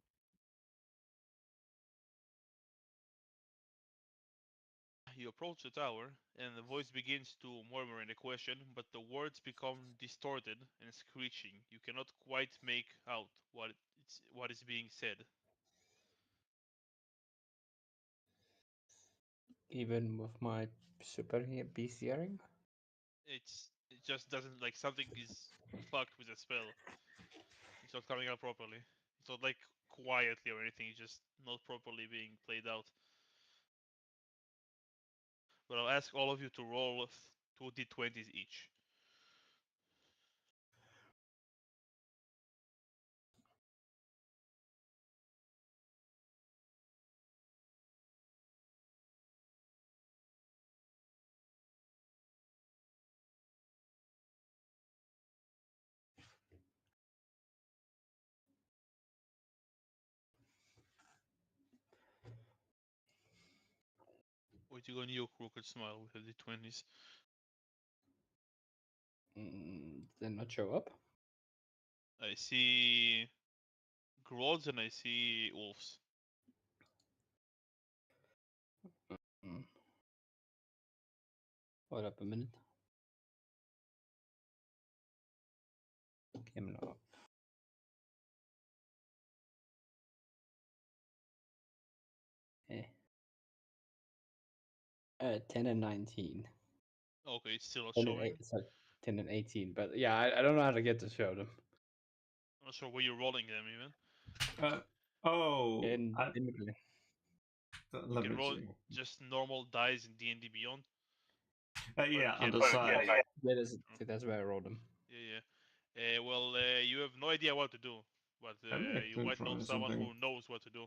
You approach the tower, and the voice begins to murmur in a question, but the words become distorted and screeching. You cannot quite make out what is being said. Even with my super beast hearing? It just doesn't, like, something is fucked with the spell. It's not coming out properly. It's not like quietly or anything. It's just not properly being played out. But I'll ask all of you to roll 2d20s each. Waiting on you, Crooked Smile, with the d20s. Did not show up. I see Grods and I see Wolves. Mm. Hold up a minute. Coming up. Eh. 10 and 19. Okay, it's still not 10 and showing. 8, sorry, 10 and 18. But yeah, I don't know how to get to show them. I'm not sure where you're rolling them even. In I, Immigrant. You let can me roll see. just normal dice in D&D Beyond. Yeah, you on can the roll- side. That's where I rolled them. Yeah. Well, you have no idea what to do, but you Look might for know someone something. who knows what to do.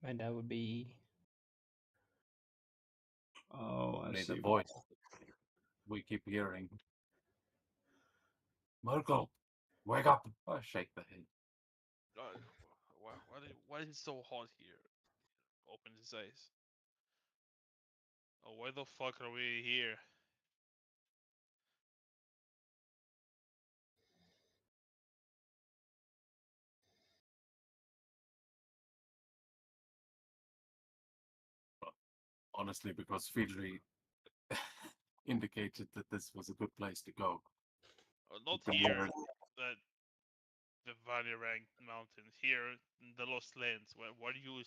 And that would be. Oh, I Only see. the voice we keep hearing. Murgle, wake up! I shake the head. Why is it so hot here? Open his eyes. Oh, why the fuck are we here? Honestly, because Fidri indicated that this was a good place to go. Not The here. mirror- That the valley ranked mountain here in the Lost Lands. What do you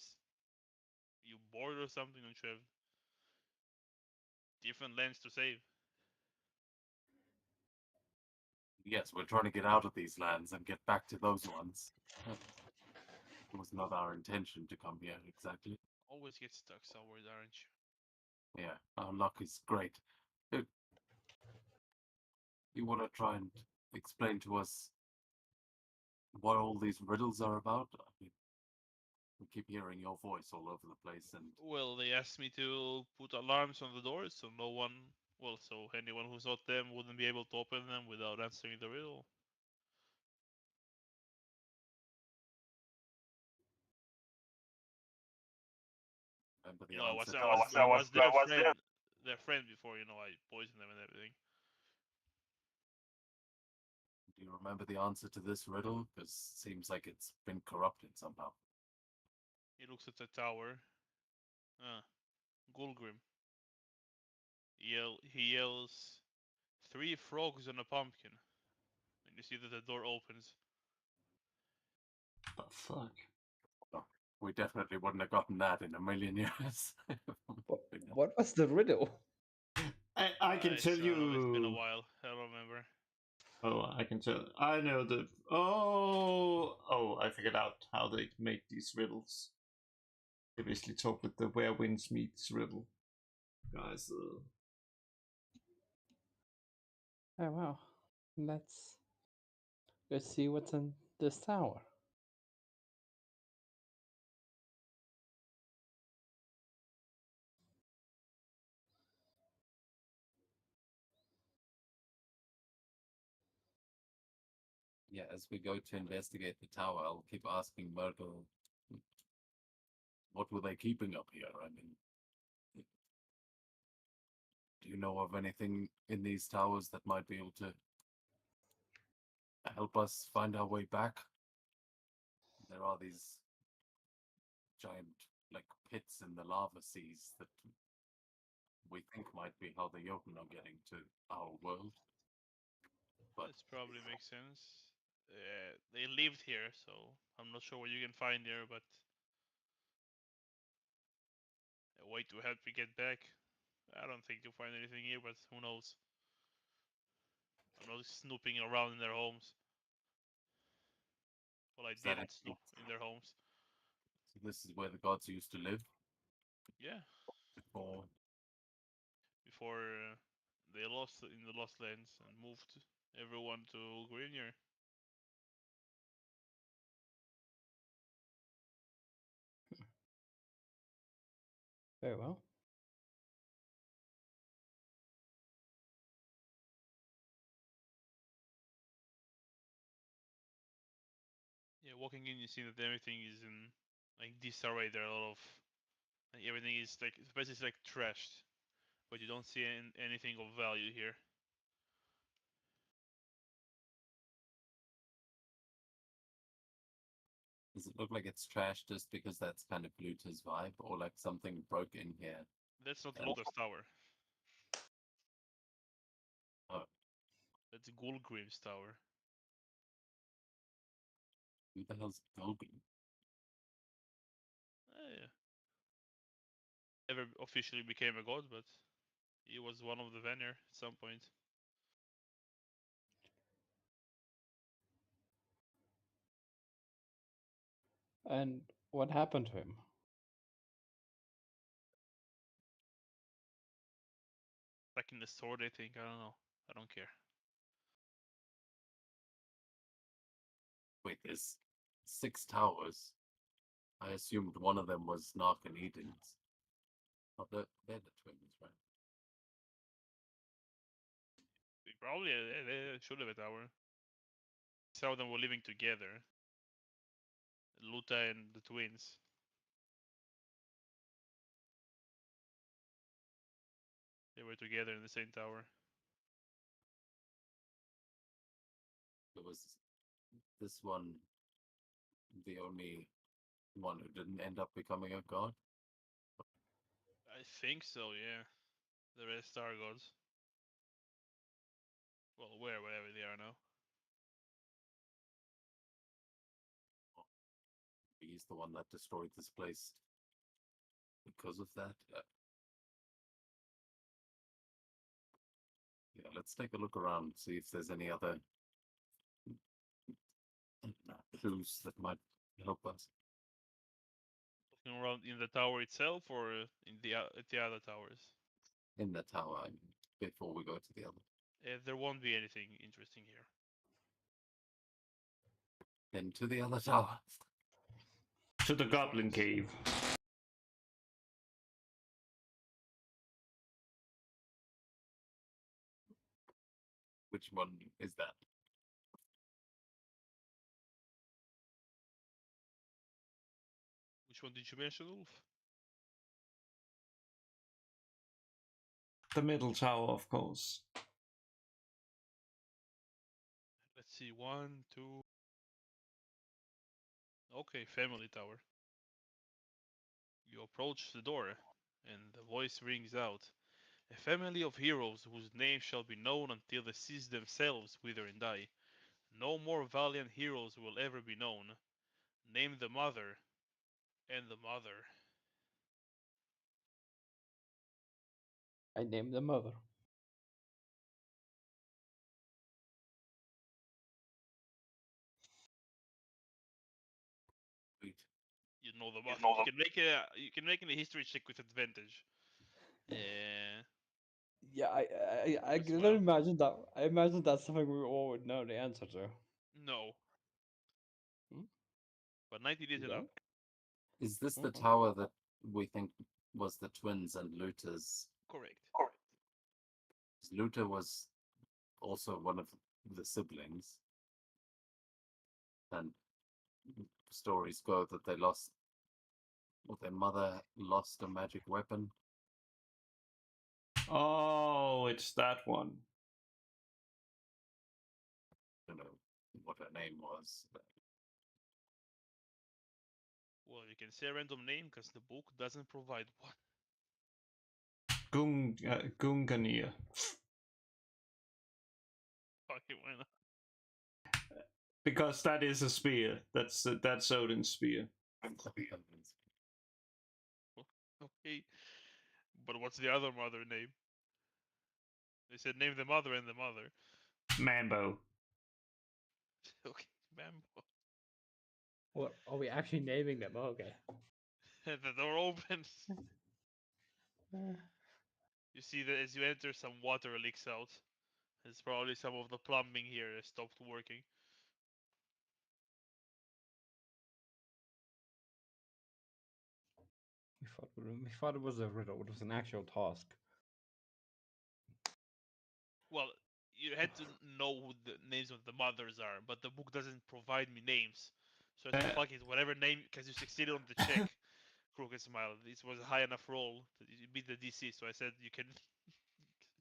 bored or something? Don't you have different lands to save? Yes, we're trying to get out of these lands and get back to those ones. It was not our intention to come here, exactly. Always get stuck somewhere, aren't you? Yeah, our luck is great. You want to try and explain to us what all these riddles are about? I mean, we keep hearing your voice all over the place, and Well, they asked me to put alarms on the doors so so anyone who's not them wouldn't be able to open them without answering the riddle. remember the You know, I was, answer. I was their friend before. I poisoned them and everything. Do you remember the answer to this riddle? Because it seems like it's been corrupted somehow. He looks at the tower. Gulgrim. He yells, 3 frogs and a pumpkin. And you see that the door opens. The fuck? We definitely wouldn't have gotten that in a million years. What was the riddle? I can tell don't know, it's been a you. while. I don't remember. Oh, I can tell. I know the. Oh! I figured out how they make these riddles. They basically talk with the where winds meets riddle, guys. Oh wow. Let's see what's in this tower. Yeah, as we go to investigate the tower, I'll keep asking Myrtle, what were they keeping up here? I mean, do you know of anything in these towers that might be able to help us find our way back? There are these giant, like, pits in the lava seas that we think might be how the Jotun are getting to our world. But This probably makes sense. They lived here, so I'm not sure what you can find there, but a way to help you get back. I don't think you'll find anything here, but who knows? I'm not snooping around in their homes. Well, I is that didn't it? snoop in their homes. So this is where the gods used to live Yeah, before. before they lost in the Lost Lands and moved everyone to Greenyer. Very well. Yeah, walking in, you see that everything is in like disarray. There are a lot of everything is like basically like trashed, but you don't see anything of value here. Does it look like it's trash just because that's kind of Luther's vibe, or like something broke in here? That's not And- Lotus Tower. Oh, That's Gulgrim's Tower. who the hell's Gulgrim? Yeah. Never officially became a god, but he was one of the Vanir at some point. And what happened to him? Like in the sword, I think. I don't know. I don't care. Wait, there's 6 towers. I assumed one of them was Nark and Eden's. Oh, they're the twins, right? They should have a tower. Some of them were living together. Luta and the twins. They were together in the same tower. It was this one the only one who didn't end up becoming a god? I think so, yeah. The rest are gods. Well, wherever they are now. he's the one that destroyed this place because of that. Yeah, let's take a look around, see if there's any other clues that might help us. Looking around in the tower itself, or in at the other towers. In the tower before we go to the other. There won't be anything interesting here. Then to the other tower. To the Which Goblin ones? Cave. Which one is that? Which one did you mention, Ulf? The middle tower, of course. Let's see, 1, 2. Okay, family tower. You approach the door, and the voice rings out. A family of heroes whose names shall be known until they cease themselves wither and die. No more valiant heroes will ever be known. Name the mother, and the mother. I named the mother. Wait. You know the mother. You can make a history check with advantage. Yeah, I As can well. imagine that. I imagine that's something we all would know the answer to. No. Hmm? But 90 didn't know. Is this the Mhm. tower that we think was the twins and Luther's? Correct. Luther was also one of the siblings. And stories go that they lost, or their mother lost a magic weapon. Oh, it's that one. I don't know what her name was. Well, you can say a random name because the book doesn't provide one. Gunganir. Fucking why not? Because that is a spear. That's Odin's spear. Okay. But what's the other mother name? They said name the mother and the mother. Mambo. Okay, Bambo. What are we actually naming them? Okay. The door opens. You see that as you enter, some water leaks out. It's probably some of the plumbing here has stopped working. We thought it was a riddle. It was an actual task. Well, you had to know who the names of the mothers are, but the book doesn't provide me names. So I said, fuck it, whatever name, because you succeeded on the check. Crooked smile. This was a high enough roll that you beat the DC, so I said you can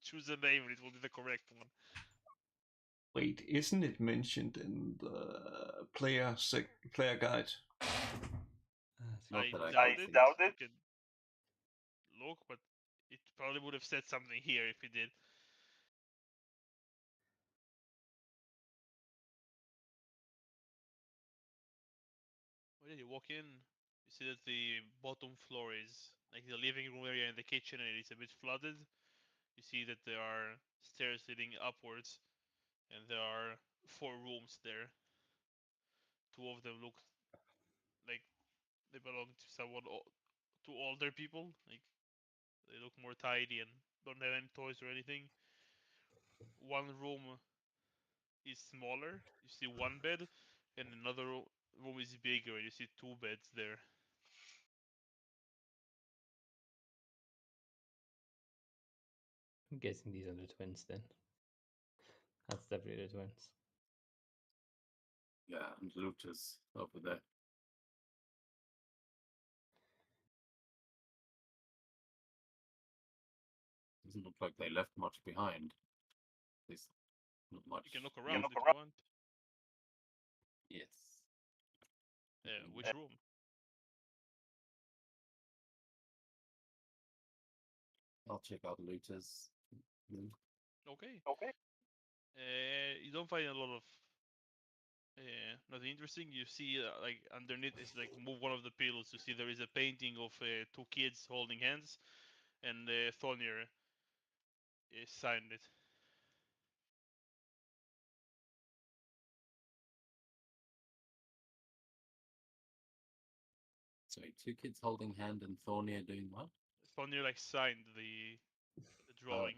choose a name and it will be the correct one. Wait, isn't it mentioned in the player guide? Not I that I doubt can it. see. You can look, but it probably would have said something here if it did. When you walk in, you see that the bottom floor is like the living room area and the kitchen, and it's a bit flooded. You see that there are stairs leading upwards, and there are 4 rooms there. 2 of them look like they belong to someone, to older people. Like they look more tidy and don't have any toys or anything. One room is smaller. You see one bed, and another room is bigger, and you see 2 beds there. I'm guessing these are the twins then. That's definitely the twins. Yeah, and Luther's over there. Doesn't look like they left much behind. At least not much. You can look around if you want. Yes. Which room? I'll check out Luther's. Okay. You don't find a lot of Nothing interesting. You see, like underneath is like move one of the pillows. You see there is a painting of two kids holding hands, and Thonier signed it. Sorry, two kids holding hand and Thornia doing what? Thonier like signed the drawing.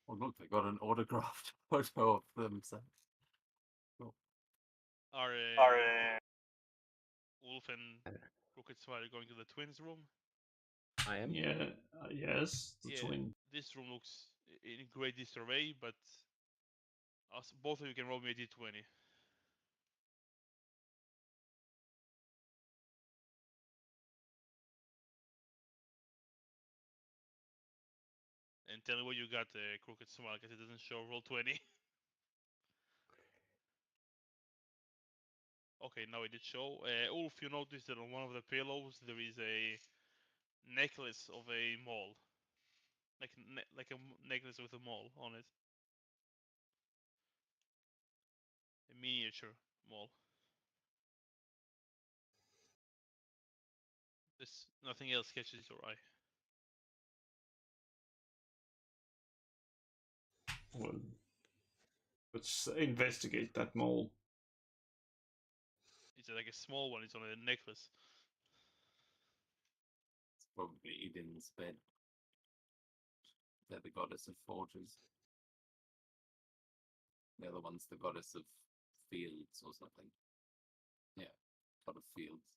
Oh, look, they got an autographed photo of themselves. Cool. Are Wolf and Crooked Smile going to the twins' room? I am. Yeah, yes, the Yeah, twin. this room looks in great disarray, but both of you can roll me a d20. And tell me what you got, Crooked Smile, because it doesn't show roll 20. Okay, now it did show. Ulf, you notice that on one of the pillows there is a necklace of a mole, like a necklace with a mole on it, a miniature mole. This nothing else catches your eye. Well, let's investigate that mole. It's like a small one. It's on a necklace. It's probably Eden's bed. They're the goddess of forges. The other one's the goddess of fields or something. Yeah, god of fields.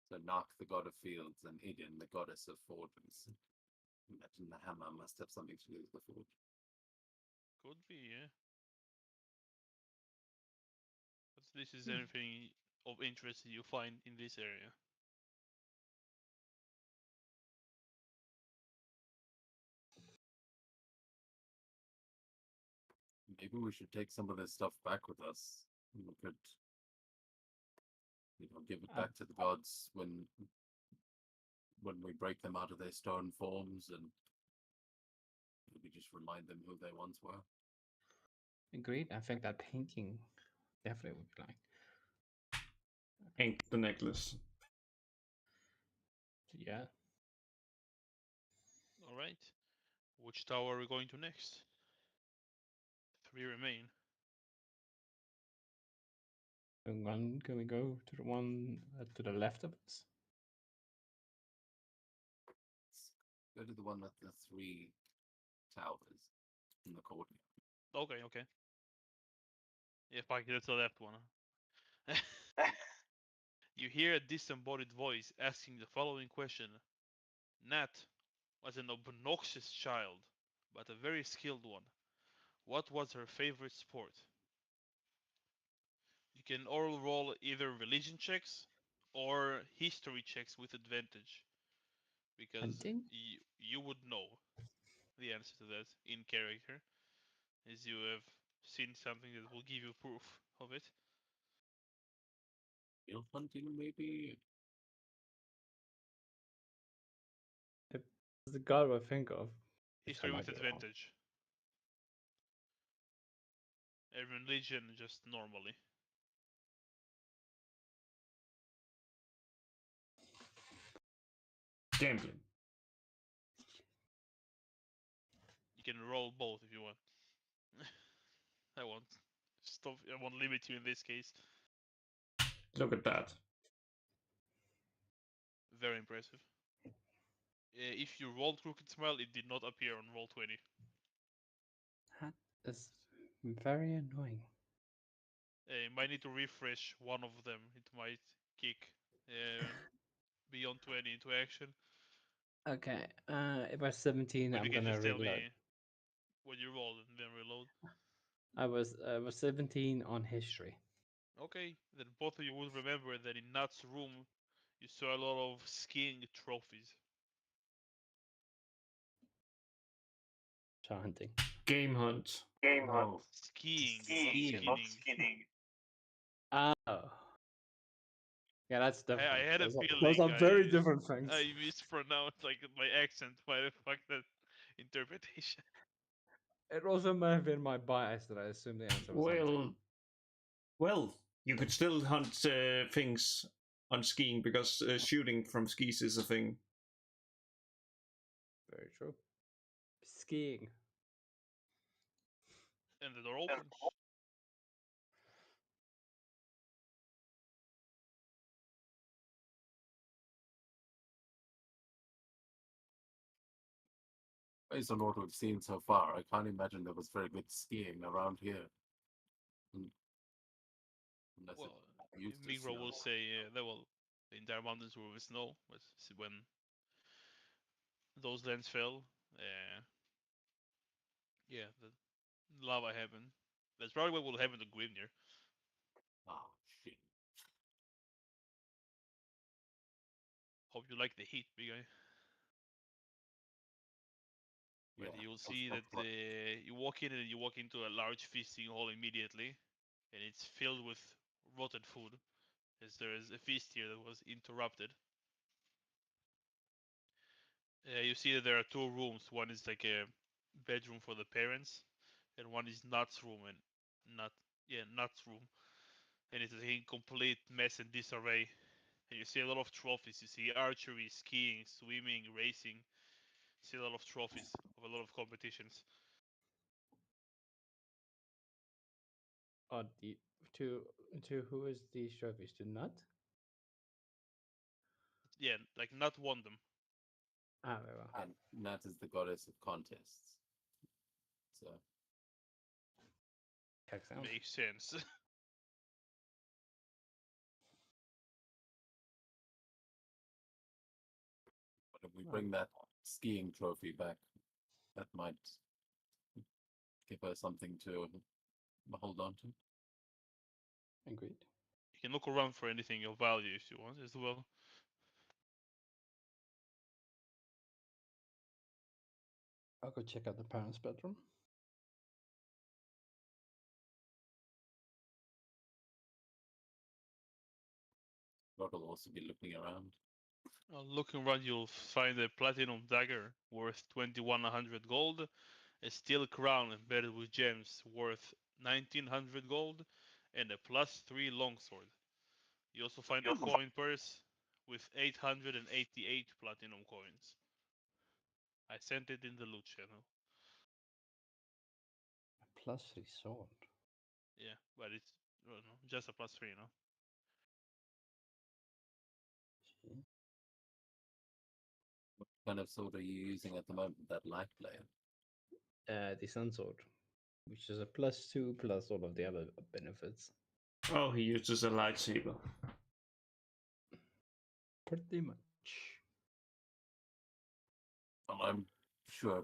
So Nark, the god of fields, and Eden, the goddess of forges. Imagine the hammer must have something to do with the forge. Could be, yeah. But this is anything of interest you find in this area. Maybe we should take some of this stuff back with us. We could, give it back to the gods when we break them out of their stone forms, and maybe just remind them who they once were. Agreed. I think that painting definitely would be like. Ain't the necklace. Yeah. All right. Which tower are we going to next? 3 remain. Can we go to the one to the left of us? Go to the one with the 3 towers in the courtyard. Okay. Yeah, Pike, that's the left one. You hear a disembodied voice asking the following question. Nat was an obnoxious child, but a very skilled one. What was her favorite sport? You can all roll either religion checks or history checks with advantage, because Hunting? you would know the answer to that in character, as you have seen something that will give you proof of it. Field hunting, maybe? That's the god I think of. History with advantage. And religion just normally. Gambling. You can roll both if you want. I won't stop. I won't limit you in this case. Look at that. Very impressive. If you rolled Crooked Smile, it did not appear on Roll20. That is very annoying. You might need to refresh one of them. It might kick beyond 20 into action. Okay, if I was 17, But I'm you can gonna just tell reload. me what you rolled and then reload. I was 17 on history. Okay, then both of you will remember that in Nat's room, you saw a lot of skiing trophies. Hunting. Game hunt. No. Skiing, Skiing. not skinning. Oh. Yeah, that's different. I had a those feeling those are very different things. I mispronounced like my accent by the fact that interpretation. It also might have been my bias that I assumed the answer was hunting. Well, you could still hunt things on skiing because shooting from skis is a thing. Very true. Skiing. And the door opens. Based on what we've seen so far, I can't imagine there was very good skiing around here. Unless Well, it used to Migro snow. will say the entire mountains were with snow, but when those lands fell, yeah, the lava happened. That's probably what will happen to Grimnir. Oh, shit. Hope you like the heat, big guy. But Yeah, you'll that's see that what- you walk in and you walk into a large feasting hall immediately, and it's filled with rotten food, as there is a feast here that was interrupted. You see that there are two rooms. One is like a bedroom for the parents, and one is Nuts room and Nuts room, and it's in complete mess and disarray. And you see a lot of trophies. You see archery, skiing, swimming, racing. You see a lot of trophies of a lot of competitions. The to who is these trophies? To Nut? Yeah, like Nut won them. Ah, very well. And Nat is the goddess of contests. So Checks out. Makes sense. but if we bring that skiing trophy back, that might give her something to hold on to. Agreed. You can look around for anything of value if you want as well. I'll go check out the parents' bedroom. Rod will also be looking around. Looking around, you'll find a platinum dagger worth 2100 gold, a steel crown embedded with gems worth 1900 gold, and a +3 longsword. You also find a coin purse with 888 platinum coins. I sent it in the loot channel. A +3 sword. Yeah, but it's just a +3, no? See? What kind of sword are you using at the moment? That light blade? The sun sword, which is a +2 plus all of the other benefits. Oh, he uses a lightsaber. Pretty much. Well, I'm sure.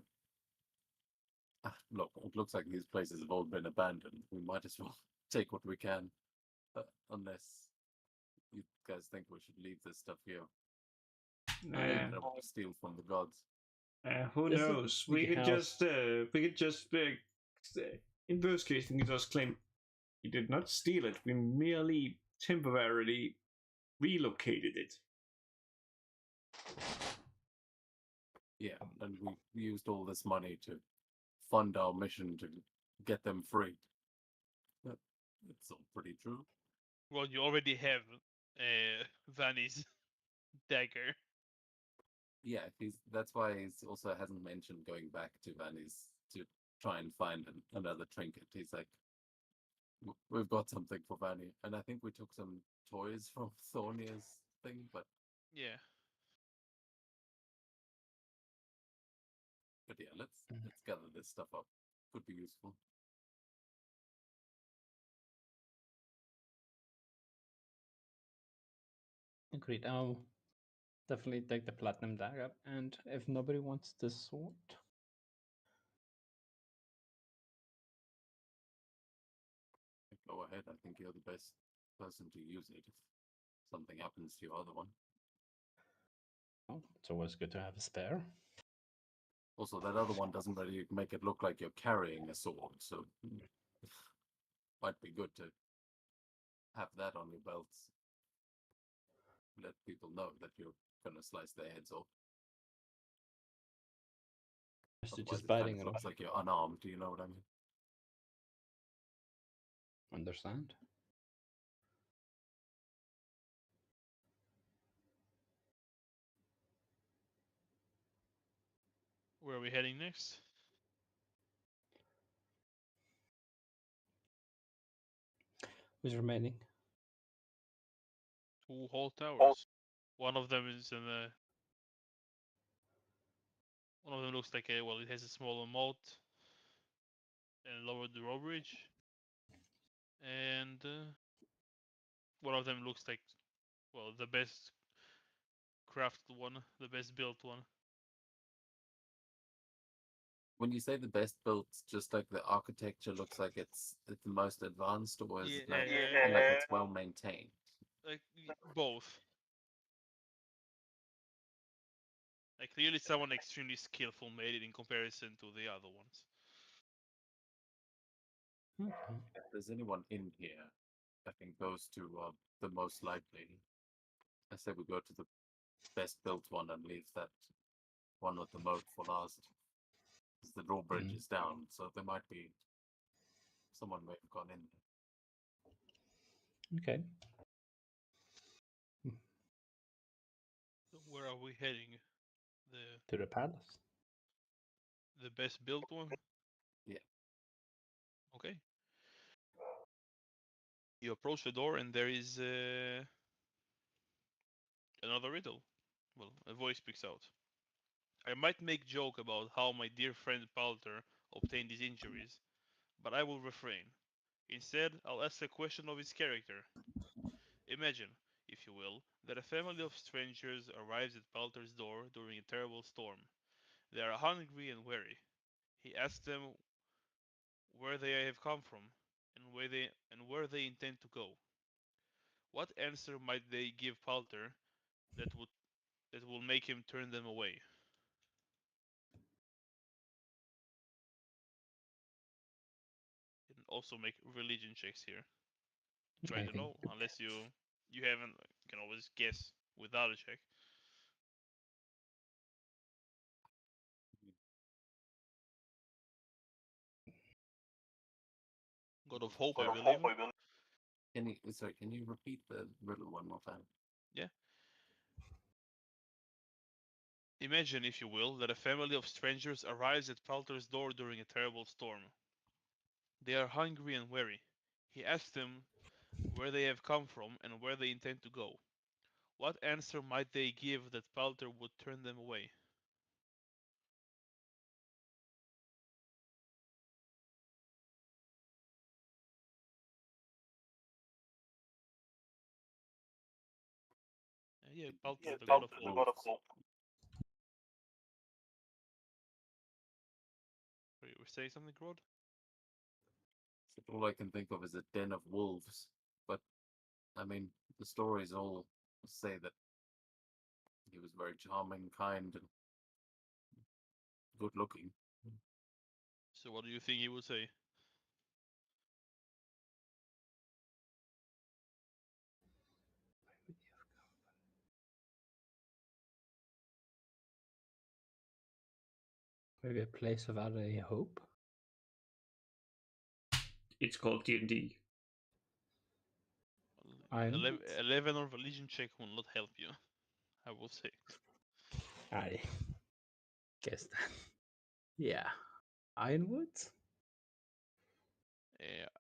Look, it looks like these places have all been abandoned. We might as well take what we can, unless you guys think we should leave this stuff here. Uh, Don't steal from the gods. who Is it knows? the house? We could just, in worst case, we could just claim we did not steal it. We merely temporarily relocated it. Yeah, and we used all this money to fund our mission to get them free. It's all pretty true. Well, you already have Vanny's dagger. Yeah, that's why he's also hasn't mentioned going back to Vanny's to try and find another trinket. He's like, we've got something for Vanny, and I think we took some toys from Thornia's thing, but Yeah. yeah, let's gather this stuff up. Could be useful. Agreed. I'll definitely take the platinum dagger, and if nobody wants the sword, Go ahead. I think you're the best person to use it if something happens to your other one. well, it's always good to have a spare. Also, that other one doesn't really make it look like you're carrying a sword, so might be good to have that on your belts. Let people know that you're gonna slice their heads off. Otherwise, just it kind biting of it looks off. like you're unarmed. Do you know what I mean? Understand? Where are we heading next? Who's remaining? 2 whole towers. One of them is in the. One of them looks like well, it has a smaller moat and lower drawbridge, and one of them looks like, well, the best crafted one, the best built one. When you say the best built, just like the architecture looks like it's the most advanced, or is it like, like it's well maintained? Like both. Like clearly, someone extremely skillful made it in comparison to the other ones. Okay. If there's anyone in here, I think those two are the most likely. I say we go to the best built one and leave that one with the moat for last. Because the drawbridge is down, so there might be someone may have gone in there. Okay. So where are we heading? To the palace. The best built one? Yeah. Okay. You approach the door and there is another riddle. Well, a voice speaks out. I might make joke about how my dear friend Palter obtained his injuries, but I will refrain. Instead, I'll ask a question of his character. Imagine, if you will, that a family of strangers arrives at Palter's door during a terrible storm. They are hungry and weary. He asks them where they have come from and where they intend to go. What answer might they give Palter that will make him turn them away? You can also make religion checks here. Try to know, unless you haven't. You can always guess without a check. God of Hope, I believe. Can you repeat the riddle one more time? Yeah. Imagine, if you will, that a family of strangers arrives at Palter's door during a terrible storm. They are hungry and weary. He asks them where they have come from and where they intend to go. What answer might they give that Palter would turn them away? Yeah, Palter, the God of Hope. You were saying something, Rod? All I can think of is a den of wolves. But I mean, the stories all say that he was very charming, kind, and good looking. So what do you think he would say? Maybe a place without any hope? It's called D&D. 11 on religion check will not help you, I will say. I guess that. Yeah. Ironwoods?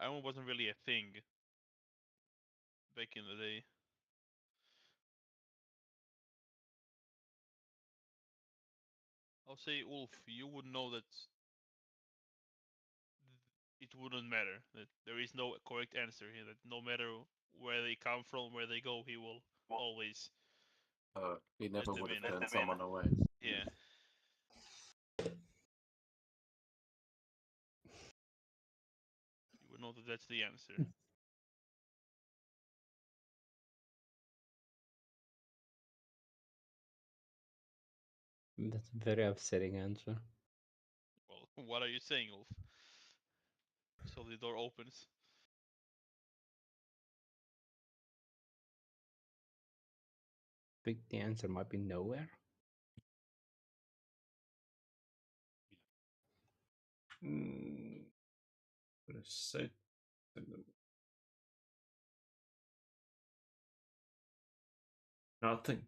Iron wasn't really a thing back in the day. I'll say, Ulf, you would know that it wouldn't matter. That there is no correct answer here. That no matter where they come from, where they go, he will always. He never them would have in. turned someone away. Yeah. You would know that that's the answer. That's a very upsetting answer. Well, what are you saying, Ulf? So the door opens. I think the answer might be nowhere. What is said? Nothing.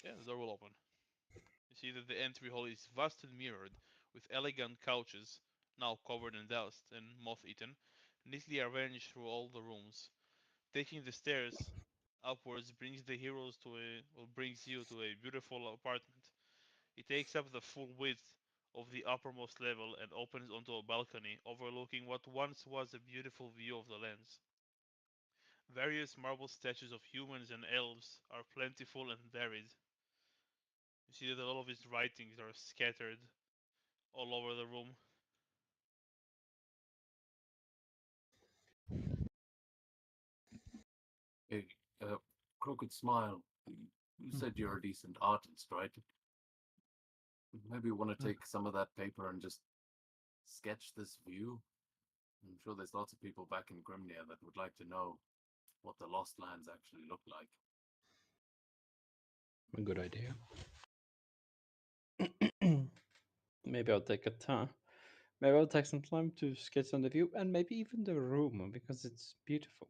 Yeah, the door will open. You see that the entry hall is vast and mirrored, with elegant couches, now covered in dust and moth-eaten, neatly arranged through all the rooms. Taking the stairs upwards brings you to a beautiful apartment. It takes up the full width of the uppermost level and opens onto a balcony overlooking what once was a beautiful view of the lands. Various marble statues of humans and elves are plentiful and varied. You see that all of his writings are scattered all over the room. Hey, Crooked Smile, you said you're a decent artist, right? Maybe you want to take some of that paper and just sketch this view? I'm sure there's lots of people back in Grimnir that would like to know what the Lost Lands actually look like. A good idea. Maybe I'll take a time. Maybe I'll take some time to sketch on the view and maybe even the room because it's beautiful.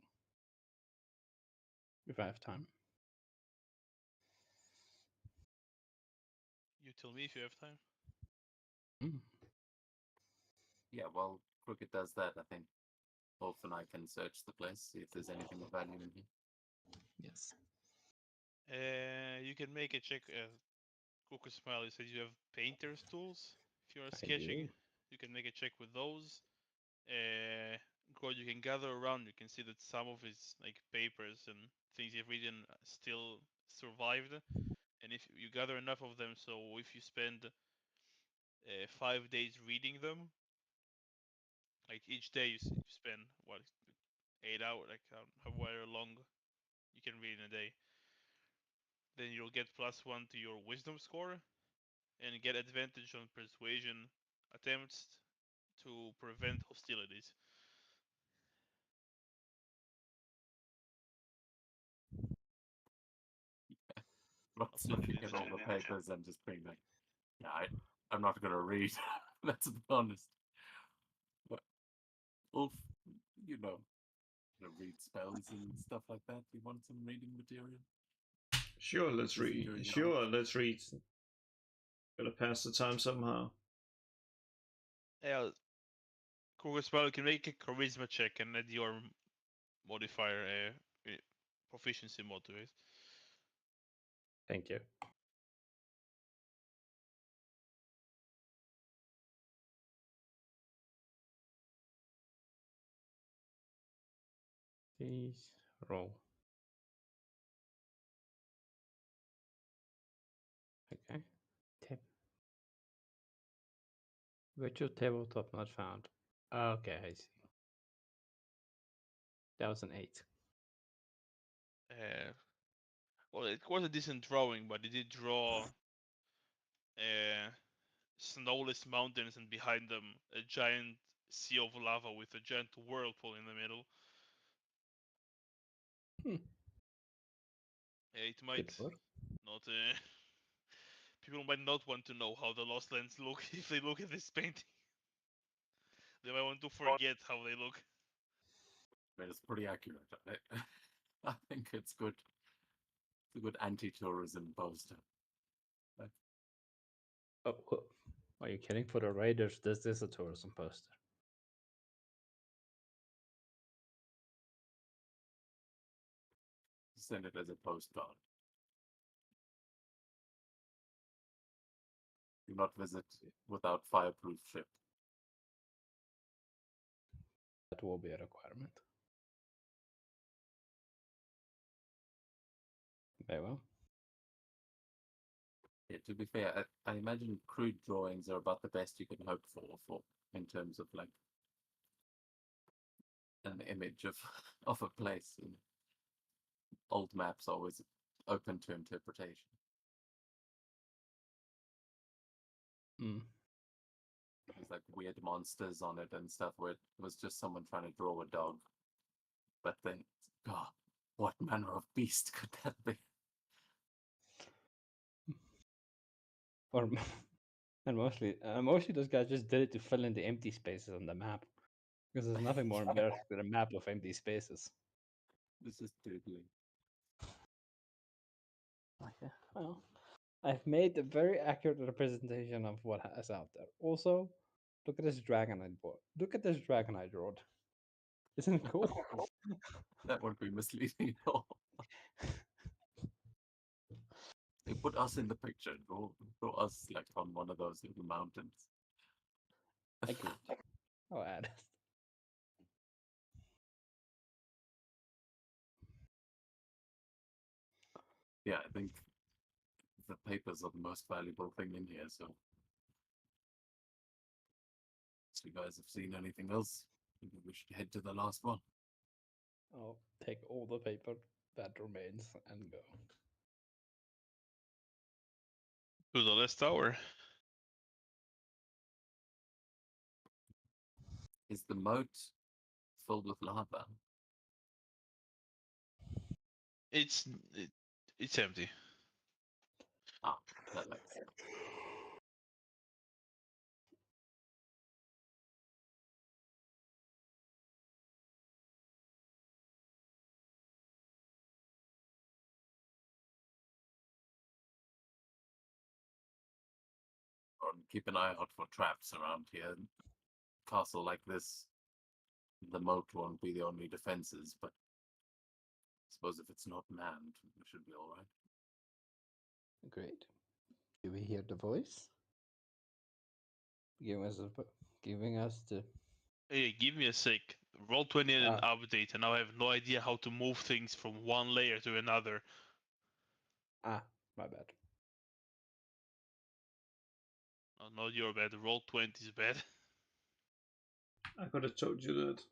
If I have time. You tell me if you have time. Mm. Yeah, while Crooked does that, I think Wolf and I can search the place, see if there's anything of value in here. Yes. You can make a check. Cooker Smile, you said you have painter's tools. If you are I sketching, do. you can make a check with those. God, you can gather around. You can see that some of his like papers and things you've written still survived. And if you gather enough of them, so if you spend 5 days reading them, like each day you spend what 8 hours, like however long you can read in a day, then you'll get +1 to your wisdom score and get advantage on persuasion attempts to prevent hostilities. Lots I'll put looking it in at the all chat. the papers and just being like, yeah, I'm not going to read. Let's be honest. But Wolf, you know, to read spells and stuff like that. You want some reading material? Sure, let's Busy read. during the Sure, week. let's read. Gotta pass the time somehow. Yeah, Krugerspell, you can make a charisma check and add your modifier proficiency mod to it. Thank you. Please roll. Okay. Tab. Virtual tabletop not found. Okay, I see. That was an 8. Well, it was a decent drawing, but it did draw snowless mountains and behind them a giant sea of lava with a giant whirlpool in the middle. Hmm. It might Good work. not. People might not want to know how the Lost Lands look if they look at this painting. They might want to forget how they look. But it's pretty accurate. I think it's good. It's a good anti-tourism poster. Oh, are you kidding? For the Raiders, this is a tourism poster. Send it as a postcard. Do not visit without fireproof ship. That will be a requirement. Very well. Yeah, to be fair, I imagine crude drawings are about the best you can hope for in terms of like an image of of a place. And old maps are always open to interpretation. Mm. There's like weird monsters on it and stuff where it was just someone trying to draw a dog. But then, God, What manner of beast could that be? Or and mostly those guys just did it to fill in the empty spaces on the map. Because there's nothing more embarrassing than a map of empty spaces. This is doodling. Okay, well, I've made a very accurate representation of what is out there. Also, look at this Dragonite board. Look at this Dragonite road. Isn't it cool? That won't be misleading at all. They put us in the picture. Draw us like on one of those little mountains. Agreed. I'll add it. Yeah, I think the papers are the most valuable thing in here, so you guys have seen anything else, maybe we should head to the last one. I'll take all the paper that remains and go. To the last tower. Is the moat filled with lava? It's empty. Ah, that makes sense. Or keep an eye out for traps around here. Castle like this, the moat won't be the only defenses, but I suppose if it's not manned, we should be all right. Great. Do we hear the voice? Giving us the. Hey, give me a sec. Roll20 had an Ah. update, and now I have no idea how to move things from one layer to another. Ah, my bad. Oh, not your bad. Roll20 is bad. I could have told you that.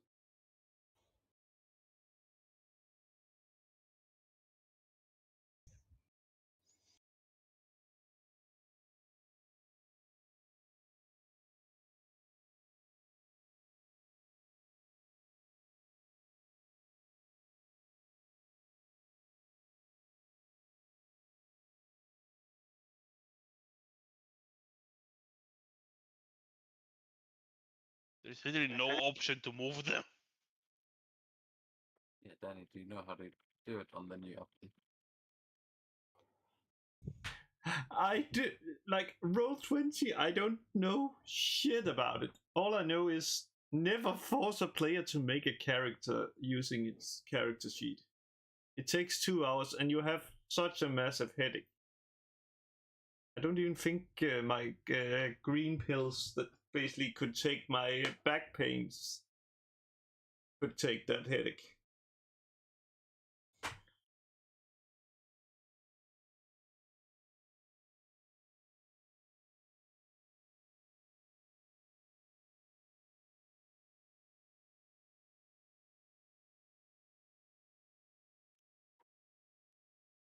There's literally no option to move them. Yeah, Danny, do you know how to do it on the new update? I do like Roll20. I don't know shit about it. All I know is never force a player to make a character using its character sheet. It takes 2 hours, and you have such a massive headache. I don't even think my green pills that basically could take my back pains could take that headache.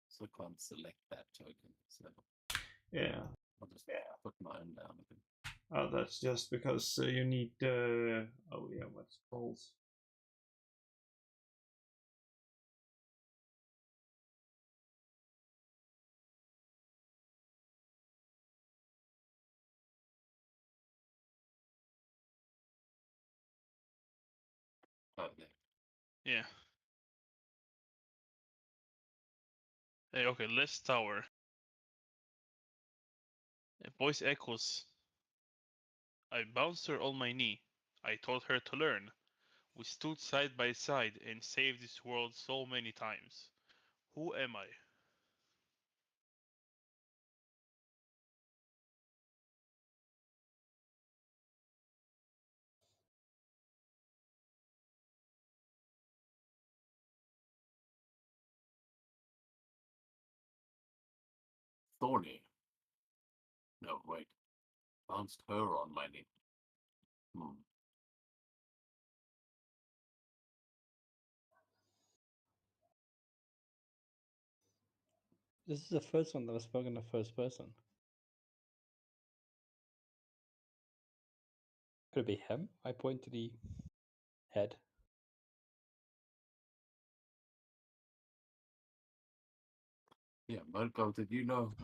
So I can't select that token, so Yeah. I'll just put mine down again. Oh, that's just because you need. Oh yeah, what's it called? Oh, there. Yeah. Hey, okay, last tower. A voice echoes. I bounced her on my knee. I taught her to learn. We stood side by side and saved this world so many times. Who am I? Thorny. No, wait. Bounced her on my knee. This is the first one that was spoken in first person. Could it be him? I point to the head. Yeah, Mirko, did you know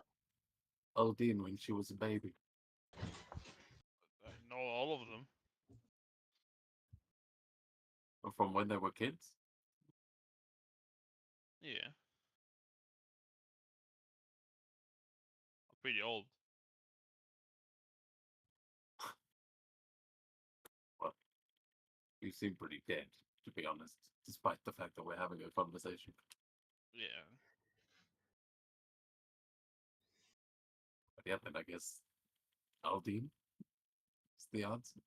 Aldine when she was a baby? I know all of them. Or from when they were kids? Yeah. Pretty old. Well, you seem pretty dead, to be honest, despite the fact that we're having a conversation. Yeah. But yeah, then I guess Aldine is the answer.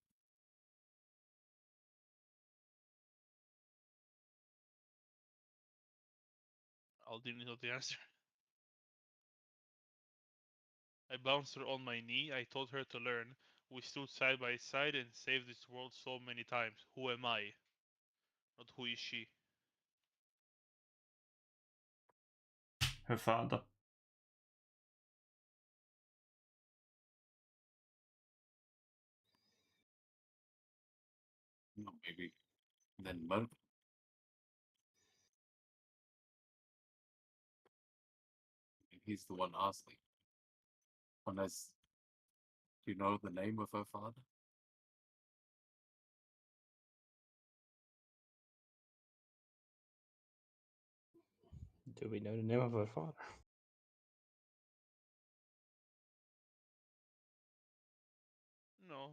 Aldine is not the answer. I bounced her on my knee. I taught her to learn. We stood side by side and saved this world so many times. Who am I? Not who is she? Her father. No, maybe then Mirko. He's the one asking. Unless, do you know the name of her father? Do we know the name of her father? No.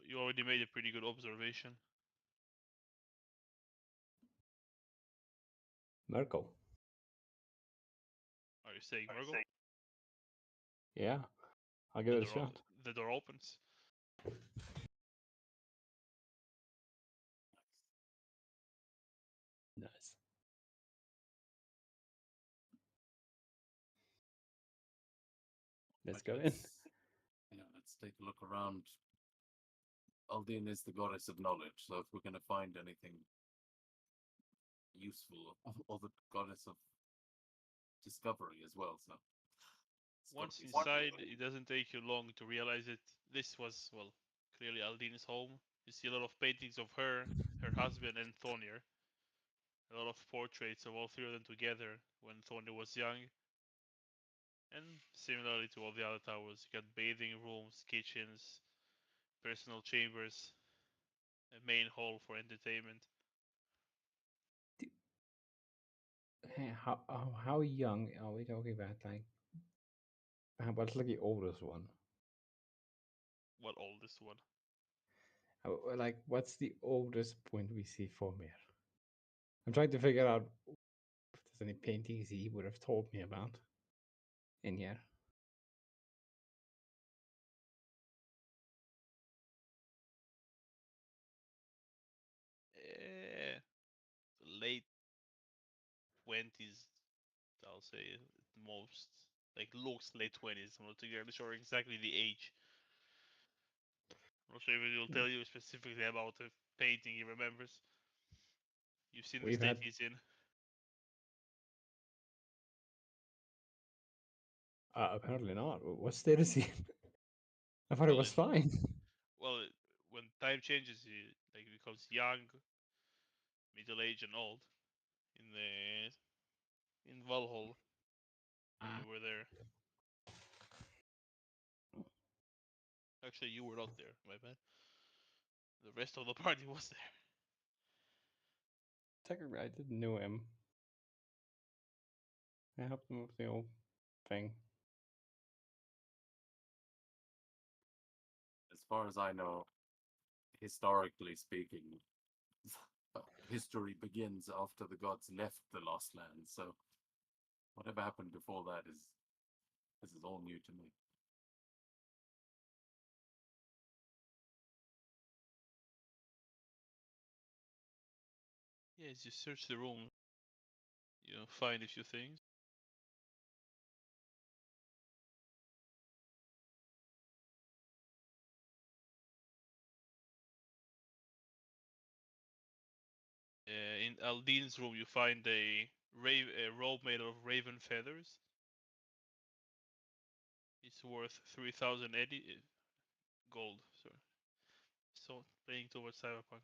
You already made a pretty good observation. Merkel. Are you saying Virgo? Yeah, I'll give it a shot. The door opens. Nice. Let's go in. Yeah, let's take a look around. Aldine is the goddess of knowledge, so if we're going to find anything useful, or the goddess of discovery as well, so. Once inside, it doesn't take you long to realize that this was, well, clearly Aldine's home. You see a lot of paintings of her, her husband, and Thonir. A lot of portraits of all three of them together when Thonir was young. And similarly to all the other towers, you got bathing rooms, kitchens, personal chambers, a main hall for entertainment. Hey, how young are we talking about? What's like the oldest one? What oldest one? Like, what's the oldest point we see Formir? I'm trying to figure out if there's any paintings he would have told me about in here. Late 20s, I'll say at most. Like looks late 20s. I'm not exactly sure exactly the age. I'm not sure if he'll tell you specifically about the painting he remembers. You've seen the We've state had he's in. apparently not. What state is he in? I thought it Well, was fine. Well, when time changes, he like becomes young, middle aged, and old. In Valhall, when we were there. Actually, you were not there, my bad. The rest of the party was there. Technically, I didn't know him. I helped him with the old thing. As far as I know, historically speaking, history begins after the gods left the Lost Lands, so whatever happened before that this is all new to me. Yeah, as you search the room, you find a few things. In Aldine's room, you find a robe made of raven feathers. It's worth 3,000 gold. Sorry. So playing towards Cyberpunk.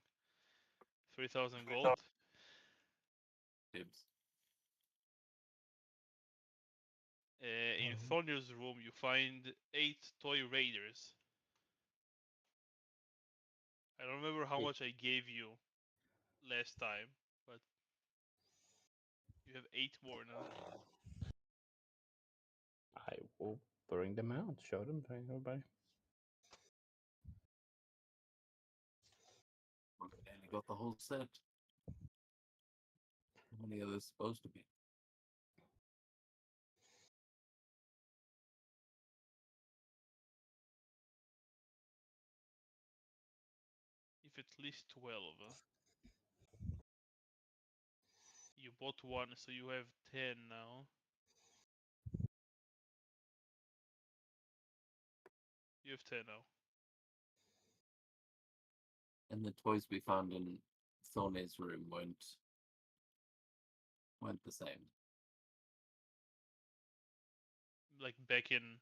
3,000 gold. Dibs. In Thornir's room, you find 8 toy raiders. I don't remember how much I gave you last time, but you have 8 more now. I will bring them out, show them to everybody. Well, they only got the whole set. How many are there supposed to be? If at least 12. You bought 1, so you have 10 now. You have 10 now. And the toys we found in Thorn's room weren't the same. Like back in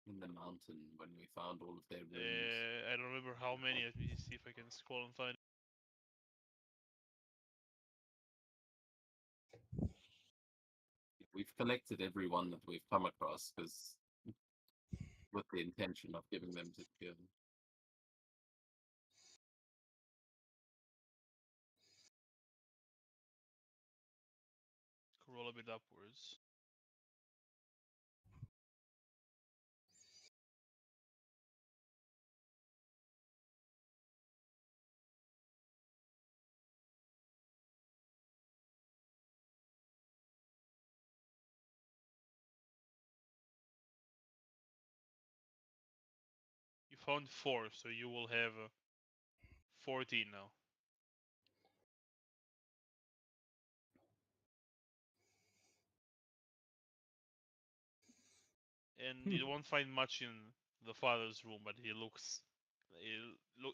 In the mountain when we found all of their rooms. I don't remember how many. Let me see if I can scroll and find. We've collected every one that we've come across because with the intention of giving them to the guild. Scroll a bit upwards. You found 4, so you will have 14 now. And you won't find much in the father's room, but he looks.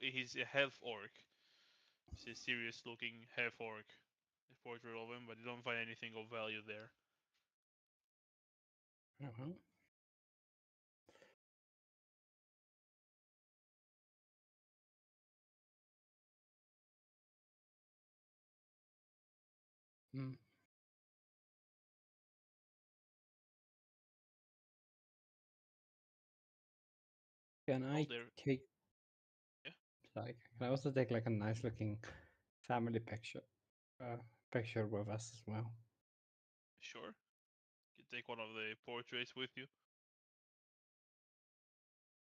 He's a half orc. He's a serious-looking half orc. A portrait of him, but you don't find anything of value there. Uh-huh. Hmm. Can I there. take? Yeah. Like, can I also take like a nice looking family picture with us as well? Sure. You can take one of the portraits with you.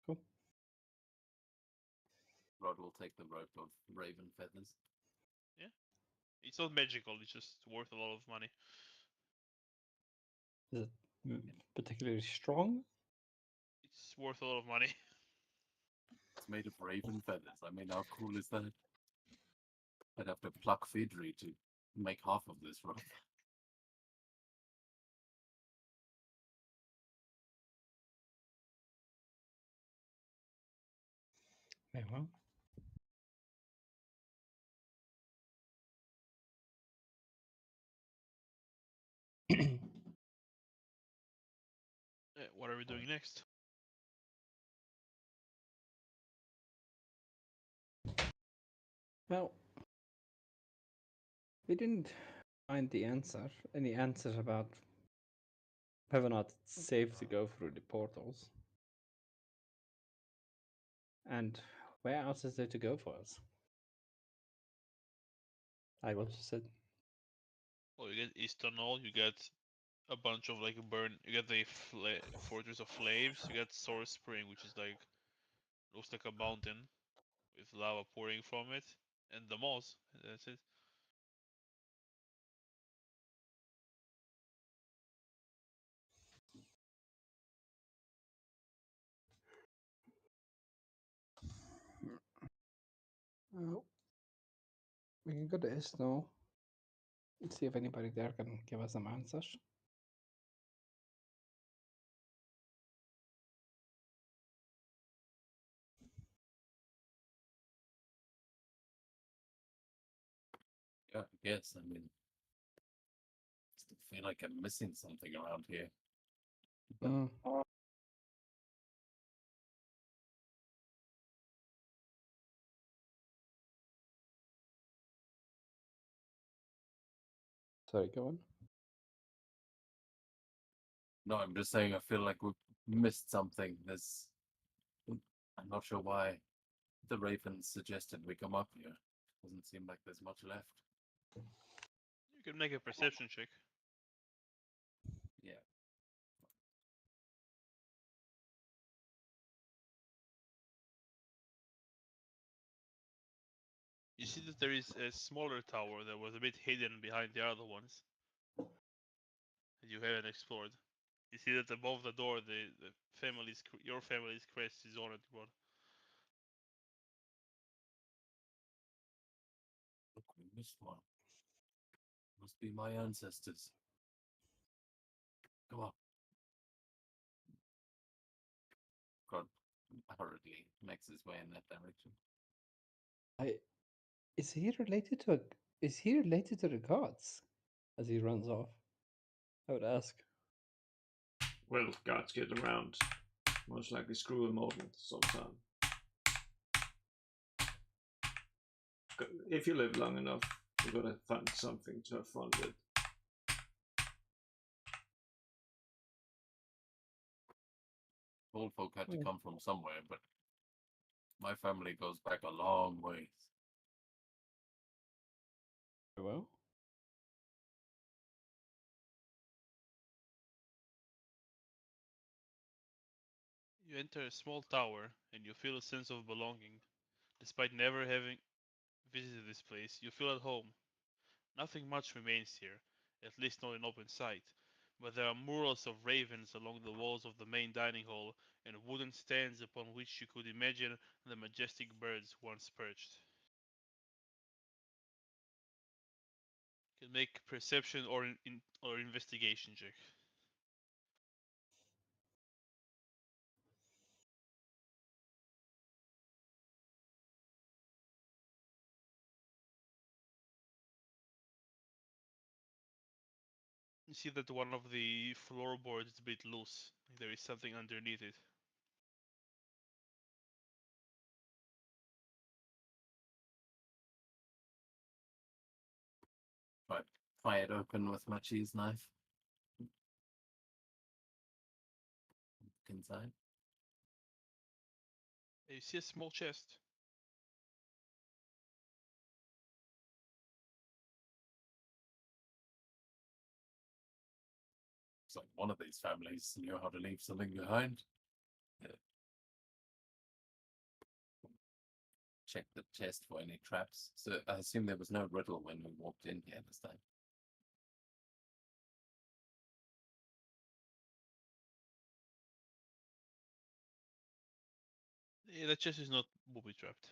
Cool. Rod will take the rope of raven feathers. It's not magical. It's just worth a lot of money. Is it particularly strong? It's worth a lot of money. It's made of raven feathers. I mean, how cool is that? I'd have to pluck Fidri to make half of this rope. Very well. What are we doing next? Well, we didn't find any answers about whether or not it's safe to go through the portals. And where else is there to go for us? I also said, Well, you get Eastern Hall. You get a bunch of like burn. You get the Fortress of Flames. You get Source Spring, which is like looks like a mountain with lava pouring from it, and the moss. That's it. oh, we can go to Isno and see if anybody there can give us some answers. Yeah, I guess. I mean, I still feel like I'm missing something around here. But Mm. Sorry, go on. No, I'm just saying I feel like we've missed something. I'm not sure why the Ravens suggested we come up here. Doesn't seem like there's much left. You can make a perception check. Yeah. You see that there is a smaller tower that was a bit hidden behind the other ones that you haven't explored. You see that above the door, your family's crest is on it. Rod. Look, we missed one. Must be my ancestors. Come on. God hurriedly makes his way in that direction. Is he related to the gods? As he runs off, I would ask. Well, gods get around. Most likely screw immortal sometime. If you live long enough, you're gonna find something to have fun with. Old folk had to Hmm. come from somewhere, but my family goes back a long ways. Well, You enter a small tower and you feel a sense of belonging. Despite never having visited this place, you feel at home. Nothing much remains here, at least not in open sight, but there are murals of ravens along the walls of the main dining hall and wooden stands upon which you could imagine the majestic birds once perched. You can make perception or investigation check. You see that one of the floorboards is a bit loose, like there is something underneath it. But pry it open with my cheese knife. Look inside. You see a small chest. It's like one of these families knew how to leave something behind. Check the chest for any traps. So I assume there was no riddle when we walked in here this time. Yeah, the chest is not booby trapped.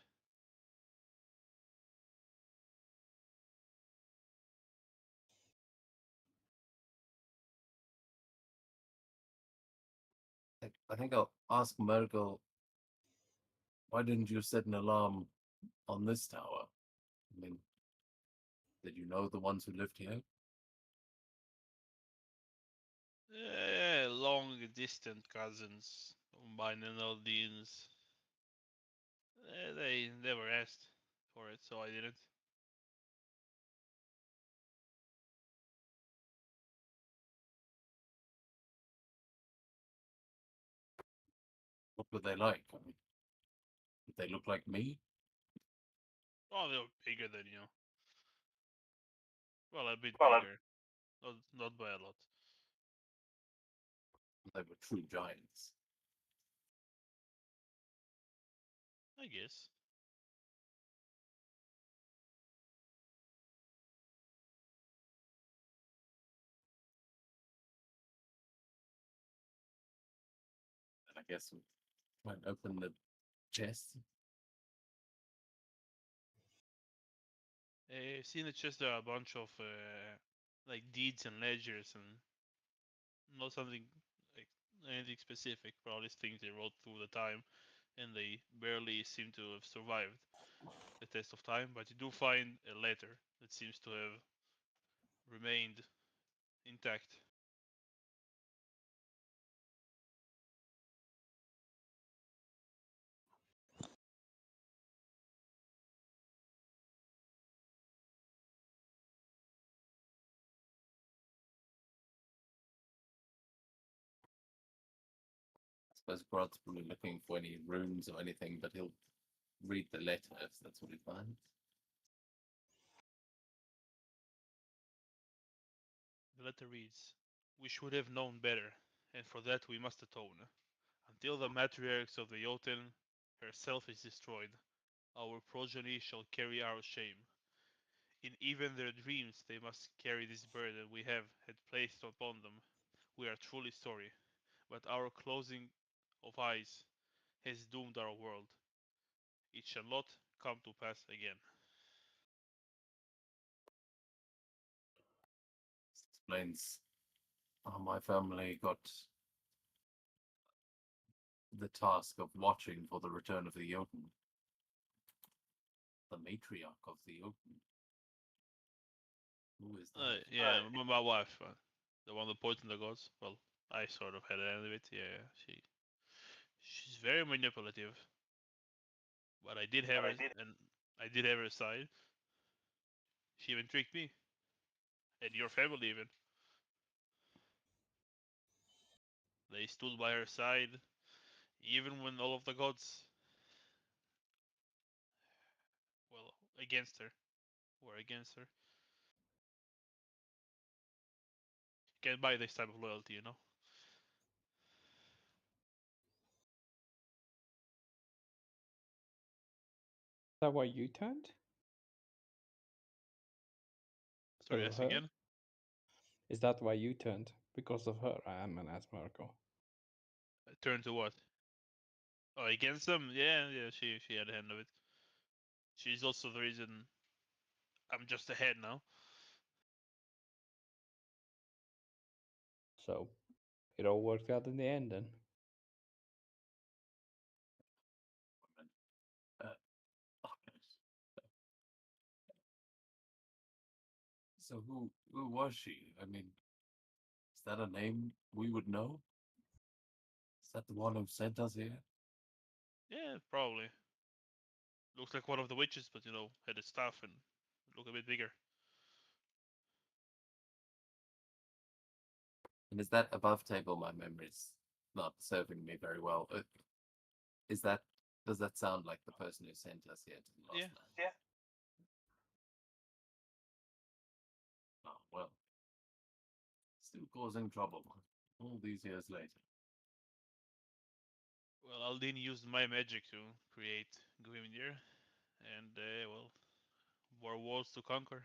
I think I'll ask Murgle, why didn't you set an alarm on this tower? I mean, did you know the ones who lived here? Long distant cousins, Binaldians. They never asked for it, so I didn't. What were they like? I mean, did they look like me? Oh, they were bigger than you. Well, a bit Well, bigger. Not by a lot. They were true giants. I guess. And I guess we went open the chest. See in the chest there are a bunch of like deeds and ledgers and not something like anything specific, but all these things they wrote through the time and they barely seem to have survived the test of time, but you do find a letter that seems to have remained intact. suppose Grod's probably looking for any runes or anything, but he'll read the letter if that's what he finds. The letter reads, "We should have known better, and for that we must atone. Until the matriarchs of the Jotun herself is destroyed, our progeny shall carry our shame. In even their dreams they must carry this burden we have had placed upon them. We are truly sorry, but our closing of eyes has doomed our world. It shall not come to pass again." This explains how my family got the task of watching for the return of the Jotun. The matriarch of the Jotun. Who is that? Yeah, my wife, the one that poisoned the gods. Well, I sort of had an end of it. Yeah, she's very manipulative, but I did have her, and I did have her side. She even tricked me, and your family even. They stood by her side, even when all of the gods, well, against her, were against her. Can't buy this type of loyalty, you know. Is that why you turned? Sorry, Because of ask her? again. Is that why you turned? Because of her, I am an Asmaracle. Turn to what? Oh, against them? Yeah, she had a hand of it. She's also the reason I'm just ahead now. So it all worked out in the end then. So who was she? I mean, is that a name we would know? Is that the one who sent us here? Yeah, probably. Looks like one of the witches, but you know, had a staff and look a bit bigger. And is that above table? My memory's not serving me very well. Is that does that sound like the person who sent us here to the last Yeah. land? Yeah. Oh well, still causing trouble all these years later. Well, Aldin used my magic to create Grimnir, and well, more worlds to conquer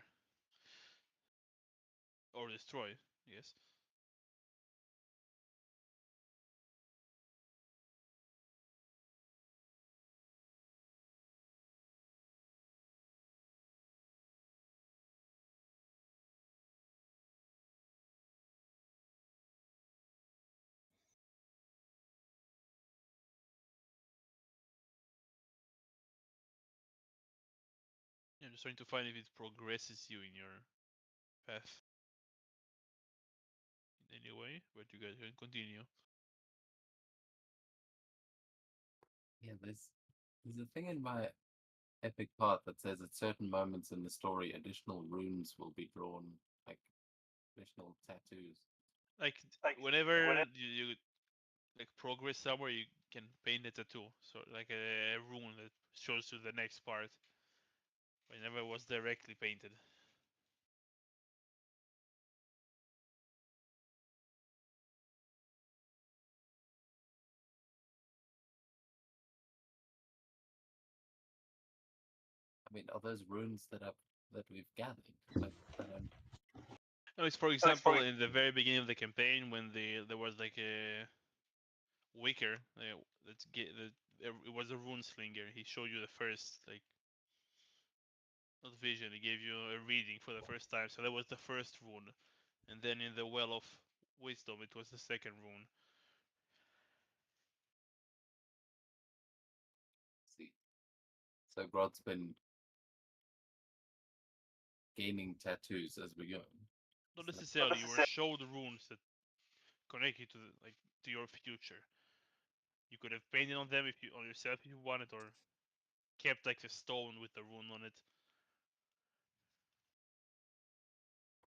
or destroy. Yes. I'm just trying to find if it progresses you in your path in any way, but you guys can continue. Yeah, there's a thing in my epic part that says at certain moments in the story, additional runes will be drawn, like additional tattoos. Like whenever you like progress somewhere, you can paint a tattoo. So like a rune that shows you the next part. Whenever it was directly painted. I mean, are those runes that we've gathered? I don't. No, it's for example in the very beginning of the campaign when there was like a Wicker it was a rune slinger. He showed you the first like not vision. He gave you a reading for the first time. So that was the first rune, and then in the Well of Wisdom it was the second rune. See, so Grod's been gaining tattoos as we go. Not necessarily. You were showed runes that connect you to to your future. You could have painted on them if you on yourself if you wanted, or kept like a stone with the rune on it.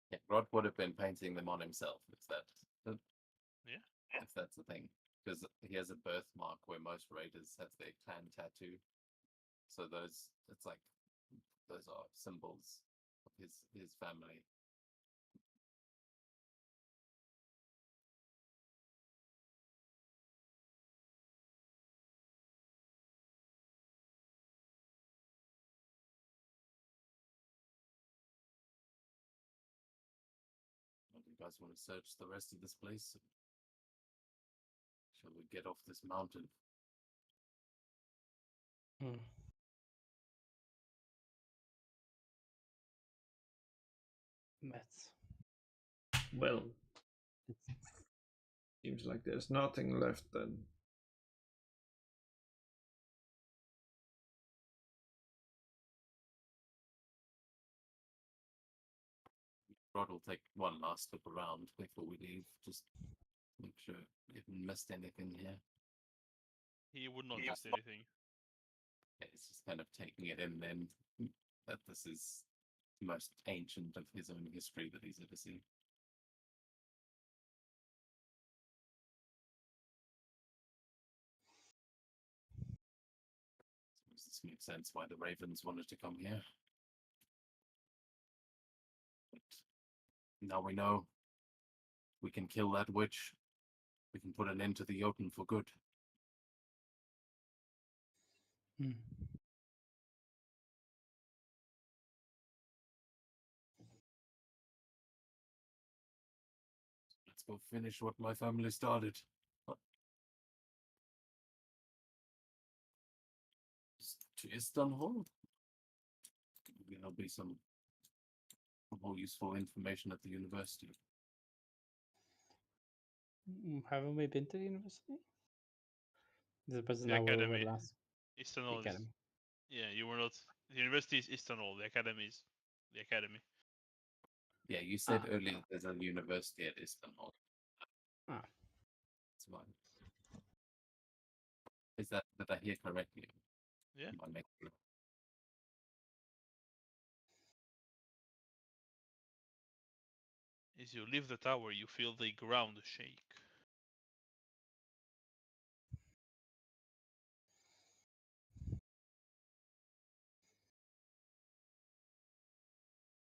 Yeah, Grod would have been painting them on himself if Yeah. if that's the thing. because he has a birthmark where most raiders have their clan tattoo. So those, it's like those are symbols of his family. Do you guys want to search the rest of this place? Shall we get off this mountain? Hmm. Let's. Well, seems like there's nothing left then. Rod will take one last look around before we leave. Just make sure we haven't missed anything here. He would not miss anything. It's just kind of taking it in then that this is the most ancient of his own history that he's ever seen. Does this make sense why the Ravens wanted to come here? But now we know we can kill that witch. We can put an end to the Jotun for good. Hmm. Let's go finish what my family started. To Istanbul. There'll be some more useful information at the university. Haven't we been to the university? This is The now where we were academy. last. The Istanbul is, academy. yeah, you were not. The university is Istanbul. The academy is the academy. Yeah, you said earlier there's a university at Istanbul. Ah. That's fine. Is that, did I hear correctly? Yeah. Am I making- As you leave the tower, you feel the ground shake.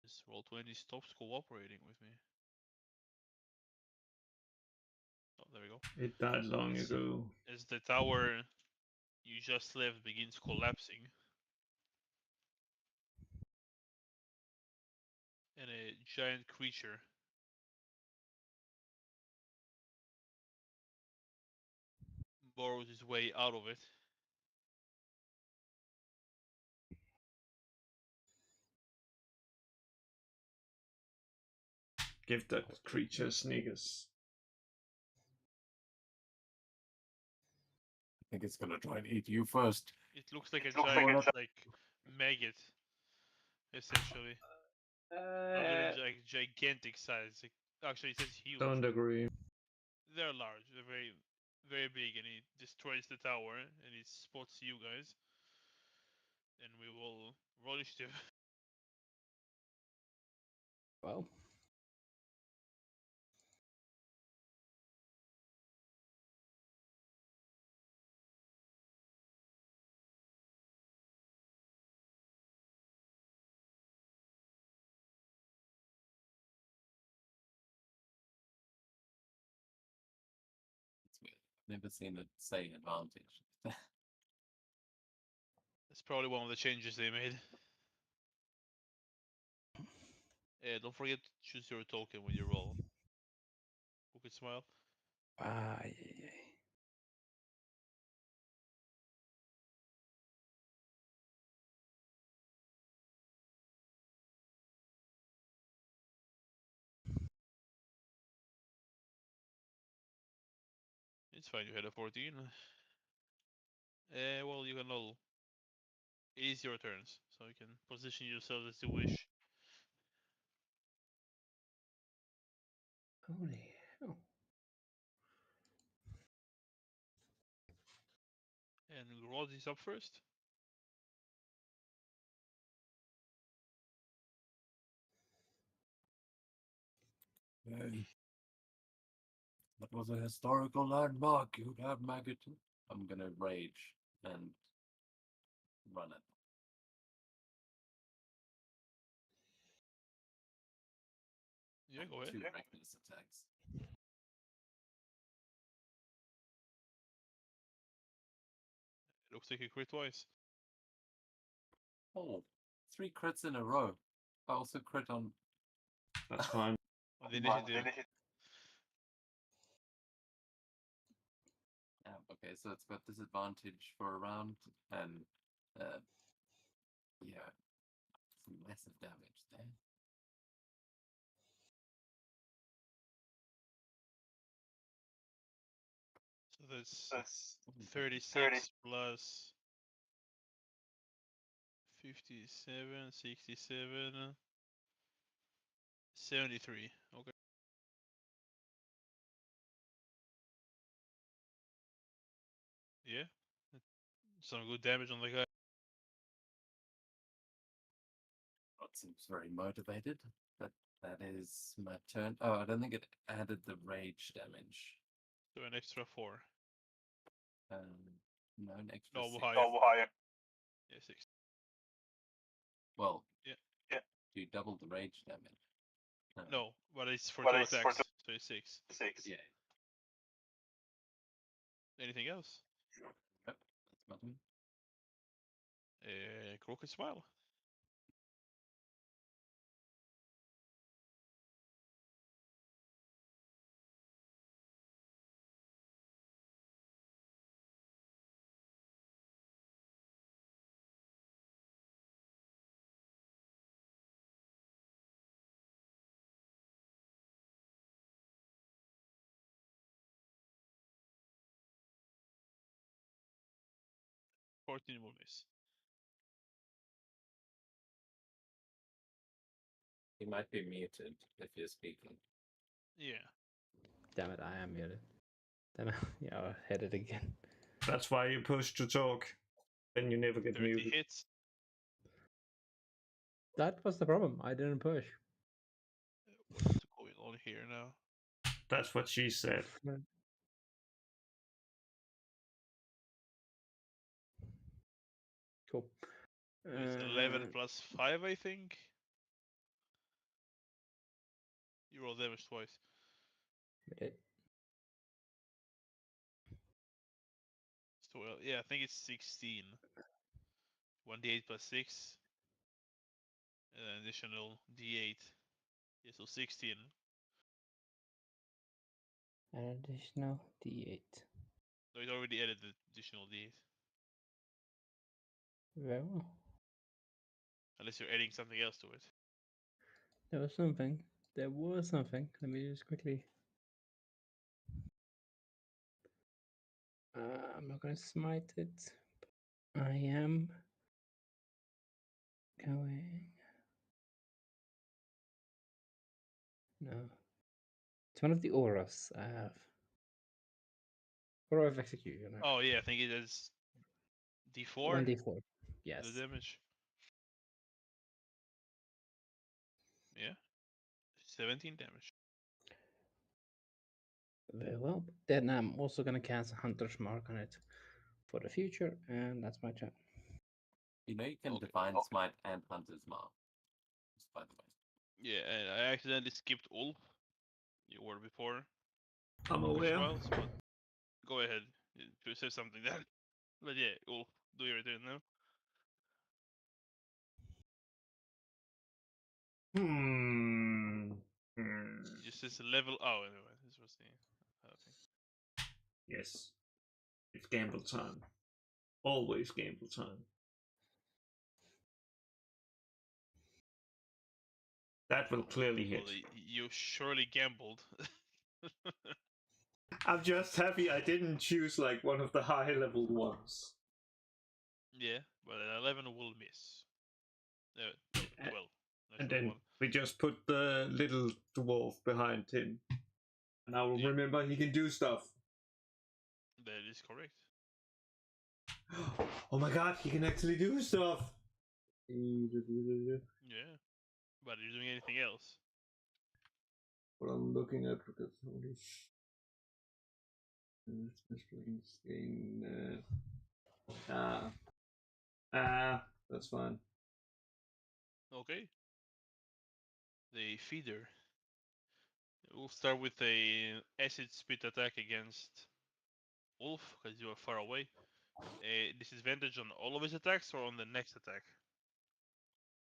This Roll20 stops cooperating with me. Oh, there we go. It died long As- ago. As the tower you just left begins collapsing, and a giant creature burrows his way out of it. Give that creature sneakers. I think it's gonna try and eat you first. It looks like a giant, like maggot, essentially. Not even like gigantic size. Like, actually, it says huge. Don't agree. They're large. They're very, very big, and it destroys the tower, and it spots you guys. And we will roll initiative. Well. It's weird. Never seen it say advantage. That's probably one of the changes they made. Don't forget to choose your token when you roll. Crooked smile. Ah, yeah. It's fine, you had a 14. Well, you can all. It is your turns, so you can position yourself as you wish. Holy hell. And Grodd is up first. But was a historical landmark. You'd have maggot. I'm gonna rage and run it. Yeah, go ahead. 2 reckless attacks. Looks like a crit twice. Oh, 3 crits in a row. I also crit on. That's fine. On the initiative. Okay, so it's got disadvantage for a round, and yeah, some massive damage there. So that's 36 plus 57, 67, 73. Okay. Yeah. Some good damage on the guy. That seems very motivated. But that is my turn. Oh, I don't think it added the rage damage. So an extra 4. No, an extra No, 6. higher. Yeah, 6. Well, Yeah. you doubled the rage damage. No, but it's for 2 attacks. So it's 6. Yeah. Anything else? Yep, that's my turn. Crooked Smile. — 14 will miss. You might be muted if you're speaking. Yeah. Damn it, I am muted. Then yeah, I'll hit it again. That's why you push to talk. Then you never get 30 muted. hits. That was the problem. I didn't push. What's going on here now? That's what she said. Cool. It's 11 plus 5, I think. You roll damage twice. It, So, yeah, I think it's 16. 1d8 plus 6. And an additional d8. Yeah, so 16. an additional d8. So it already added the additional d8. Very well. Unless you're adding something else to it. There was something. There was something. Let me just quickly. I'm not gonna smite it. I am going. No. It's one of the auras I have. Aura of Executioner. Oh, yeah, I think it is d4. 1d4. Yes. The damage. Yeah. 17 damage. Very well. Then I'm also gonna cast Hunter's Mark on it for the future, and that's my turn. You know you can Okay. Divine Smite and Hunter's Mark. Just by the way. Yeah, and I accidentally skipped Ulf. You were before. I'm as aware. well, but go ahead. You say something then. But yeah, Ulf, do your turn now. Just as a level. Oh, anyway, this was the other thing. Yes. It's gamble time. Always gamble time. That will clearly hit. Well, you surely gambled. I'm just happy I didn't choose like one of the high level ones. Yeah, but an 11 will miss. No, 12. And then we just put the little dwarf behind him. And I will remember he can do stuff. That is correct. Oh my god, he can actually do stuff! Yeah, but are you doing anything else? What I'm looking at because holy That's fine. Okay. The feeder. We'll start with a acid spit attack against Wolf because you are far away. A disadvantage on all of his attacks or on the next attack?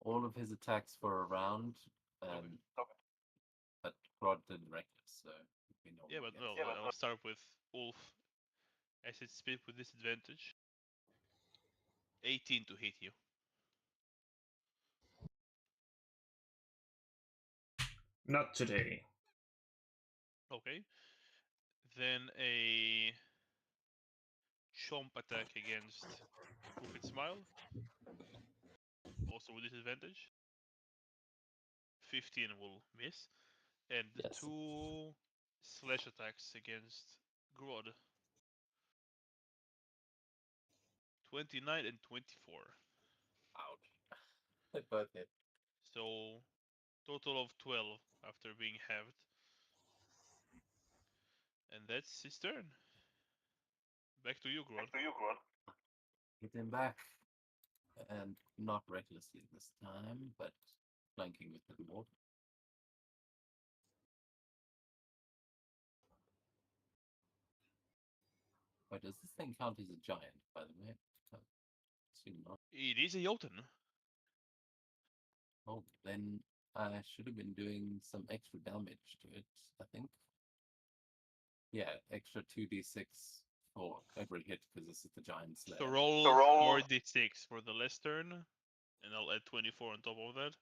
All of his attacks for a round, but Rod didn't reckless, so we know. Yeah, but no, I'll start with Wolf. Acid spit with disadvantage. 18 to hit you. Not today. Okay. Then a chomp attack against Crooked Smile. Also with disadvantage. 15 will miss. And Yes. 2 slash attacks against Grodd. 29 and 24. Ouch. They both hit. So total of 12 after being halved. And that's his turn. Back to you, Grodd. Get him back. And not recklessly this time, but flanking with the dwarf. Wait, does this thing count as a giant, by the way? Assume not. It is a Jotun. Oh, then I should have been doing some extra damage to it, I think. Yeah, extra 2d6 for every hit, because this is the giant slayer. So roll 4d6 for the last turn, and I'll add 24 on top of that.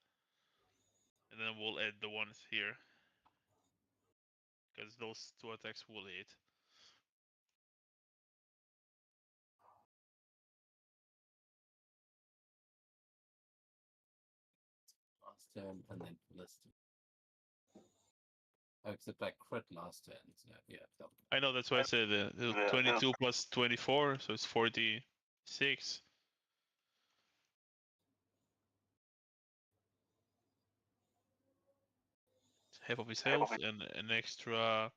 And then we'll add the ones here. Because those 2 attacks will hit. Last turn, and then ballistic. Oh, except I crit last turn, so yeah. I know, that's why I said 22 plus 24, so it's 46. Half of his health, and an extra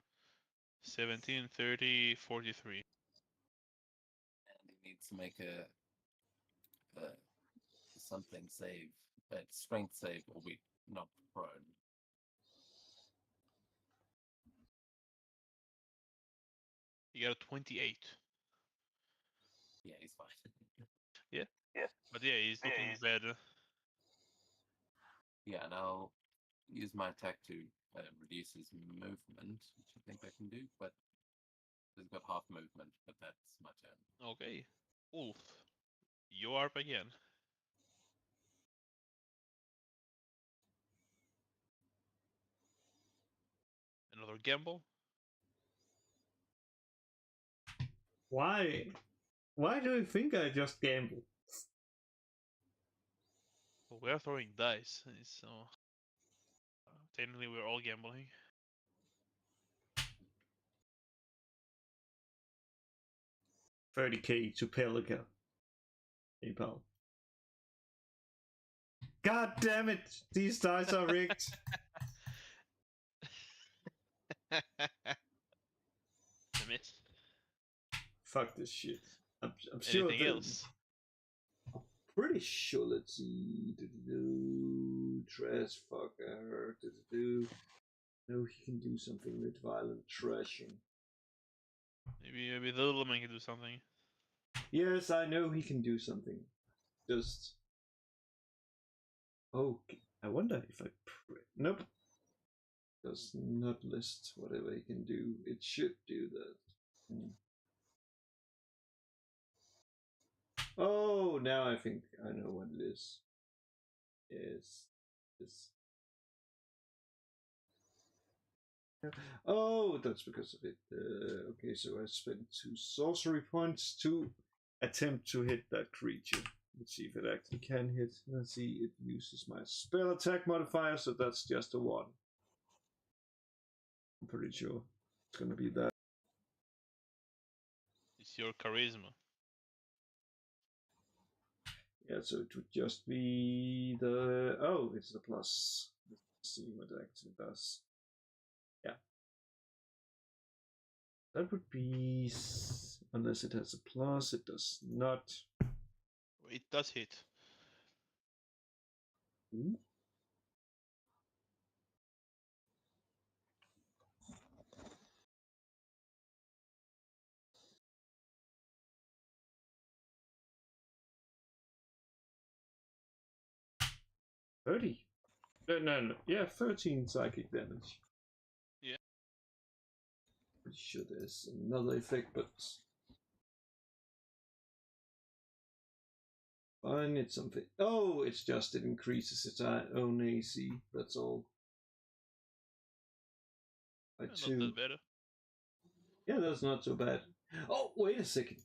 17, 30, 43. And he needs to make a something save, strength save, or be not prone. You got a 28. Yeah, he's fine. Yeah. But yeah, he's looking bad. Yeah, and I'll use my attack to reduce his movement, which I think I can do, but he's got half movement, but that's my turn. Okay. Wolf, you are up again. Another gamble. Why? Why do you think I just gamble? Well, we are throwing dice, so technically we're all gambling. $30K to Pelica. Hey, pal. God damn it! These dice are rigged. The miss. Fuck this shit. I'm sure. Anything else? I'm pretty sure. Let's see. Trash fucker. No, he can do something with violent trashing. Maybe the little man can do something. Yes, I know he can do something. Just. Oh, I wonder if I. Nope. Does not list whatever he can do. It should do that. Oh, now I think I know what it is. Yes. Yes. Oh, that's because of it. Okay, so I spent 2 sorcery points to attempt to hit that creature. Let's see if it actually can hit. Let's see, it uses my spell attack modifier, so that's just a 1. I'm pretty sure it's gonna be that. It's your charisma. Yeah, so it would just be the. Oh, it's the plus. Let's see what it actually does. Yeah. That would be unless it has a plus. It does not. It does hit. Ooh. $30. No. Yeah, 13 psychic damage. Yeah. Pretty sure there's another effect, but fine, it's something. Oh, it's just it increases its own AC. That's all. By Not 2. that better. Yeah, that's not so bad. Oh, wait a second.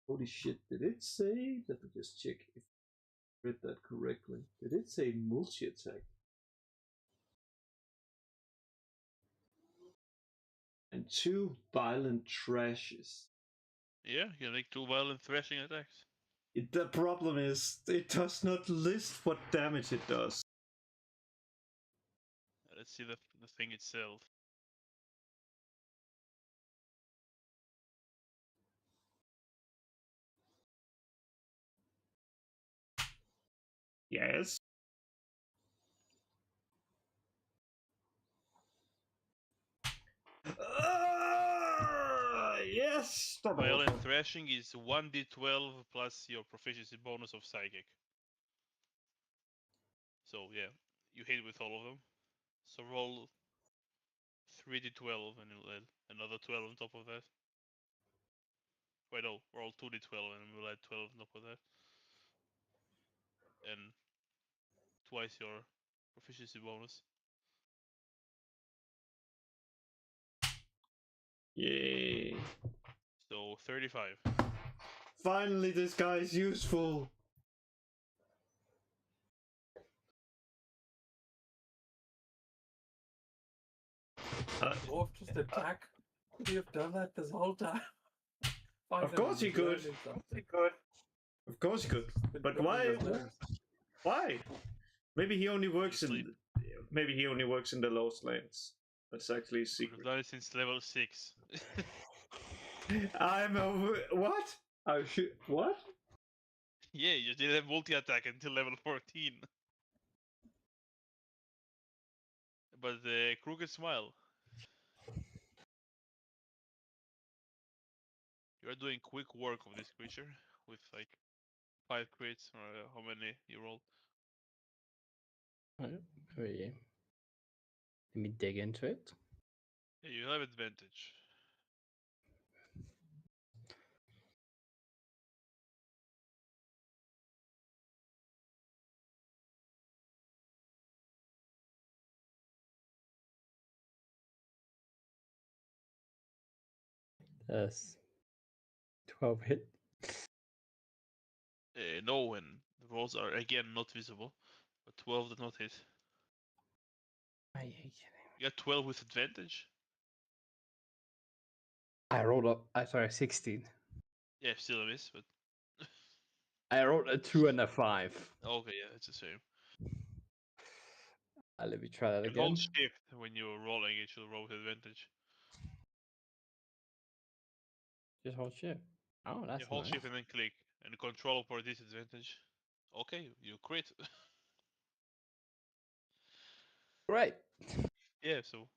Holy shit, did it say? Let me just check if I read that correctly. Did it say multi attack? And 2 violent trashes. Yeah, you can make 2 violent thrashing attacks. The problem is, it does not list what damage it does. Let's see the thing itself. Yes. Yes! Violent thrashing is 1d12 plus your proficiency bonus of psychic. So yeah, you hit with all of them. So roll 3d12 and you'll add another 12 on top of that. Wait, no, roll 2d12 and we'll add 12 on top of that. And twice your proficiency bonus. Yay. So 35. Finally, this guy is useful. Dwarf just attack. Could you have done that this whole time? Of course he could. Of course he could. But why? Why? Maybe he only works in. Maybe he only works in the Lost Lands. That's actually a Could have secret. done it since level 6. I'm over. What? I should. What? Yeah, you did have multi attack until level 14. But the crooked smile. You are doing quick work of this creature with like 5 crits or how many you rolled. Oh, yeah. Let me dig into it. Yeah, you have advantage. That's 12 hit. No, and the rolls are again not visible, but 12 did not hit. You got 12 with advantage? I rolled up. I sorry, 16. Yeah, still a miss, but I rolled a 2 and a 5. okay, yeah, it's the same. Let me try that You can hold again. shift when you're rolling, it should roll with advantage. Just hold shift. Oh, that's You hold nice. shift and then click, and control for disadvantage. Okay, you crit. Great. Yeah, so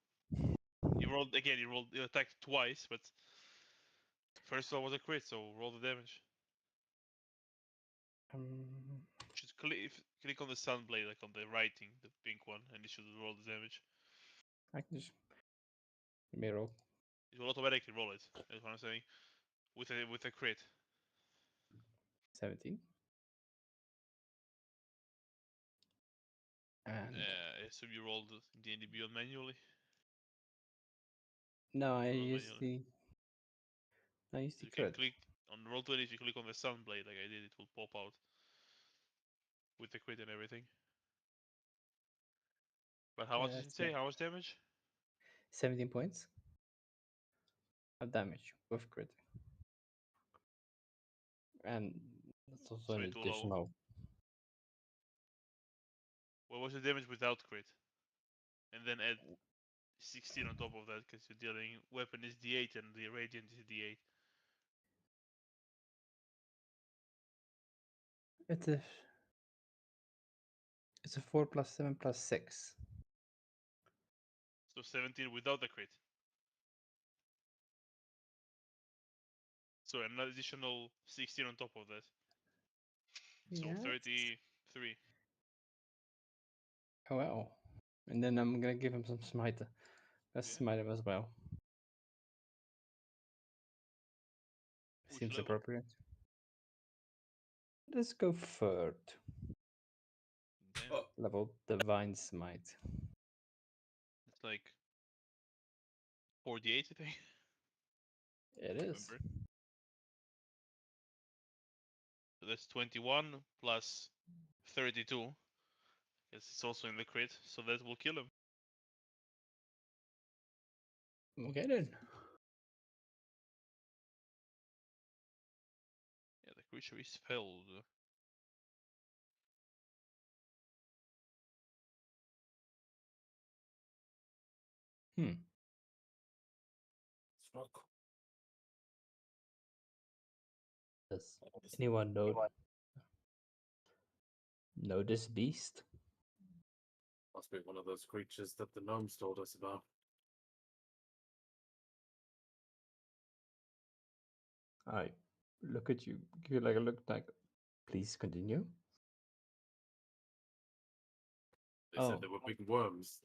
you rolled again. You attacked twice, but first one was a crit, so roll the damage. Just click on the sunblade, like on the writing, the pink one, and it should roll the damage. I can just let me roll. It will automatically roll it. That's what I'm saying. With a crit. 17. And I assume you rolled D&D Beyond manually. no, I Roll used manually. the You can crit. click on Roll20. If you click on the sunblade, like I did, it will pop out with the crit and everything. But how much did it say? How much damage? 17 points of damage with crit. And that's also Sorry, an too low. additional. What was the damage without crit? And then add 16 on top of that because you're dealing weapon is D8 and the radiant is D8. It's a 4 plus 7 plus 6. So 17 without the crit. So an additional 16 on top of that. So Yes. 33. Oh well. And then I'm gonna give him some smite. Let's Yeah. smite him as well. Which Seems level? appropriate. Let's go third. Damn. Oh. Level Divine Smite. It's like 48, I think. It is. Remember? So that's 21 plus 32. Because it's also in the crit, so that will kill him. Okay then. Yeah, the creature is felled. Struck. Does anyone know this beast? Must be one of those creatures that the gnomes told us about. I look at you, give you like a look like, please continue. They said there were big worms.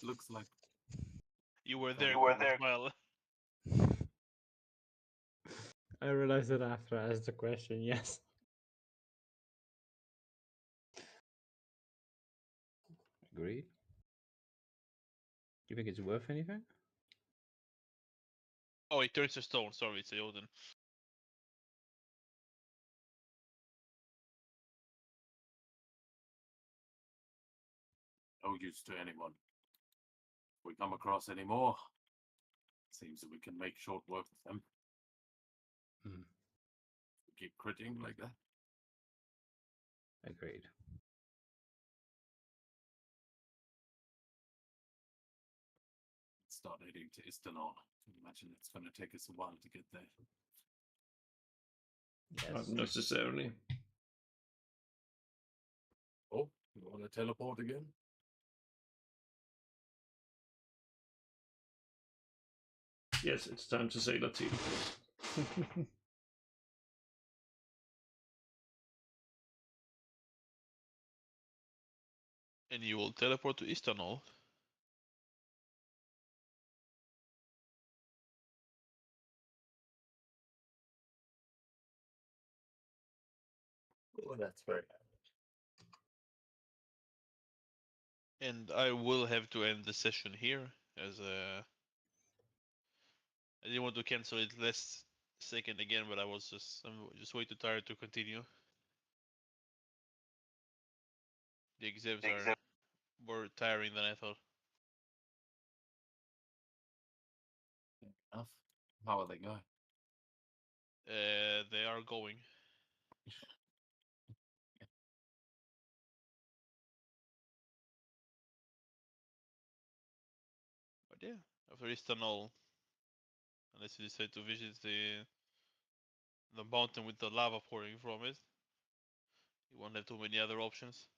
Looks like You were Oh, there you were as there. well. I realized it after I asked the question, yes. Agreed. Do you think it's worth anything? Oh, it turns to stone. Sorry, it's a Odin. no use to anyone. If we come across any more, seems that we can make short work of them. Hmm. We keep critting like that. Agreed. Start heading to Istanbul. I imagine it's going to take us a while to get there. Not Yes. necessarily. Oh, you want to teleport again? Yes, it's time to say Latino. And you will teleport to Istanbul. Oh, that's very And I will have to end the session here, as I didn't want to cancel it last second again, but I'm just way too tired to continue. The exams are more tiring than I thought. enough. How are they going? They are going. But yeah, after Istanbul, unless you decide to visit the mountain with the lava pouring from it, you won't have too many other options.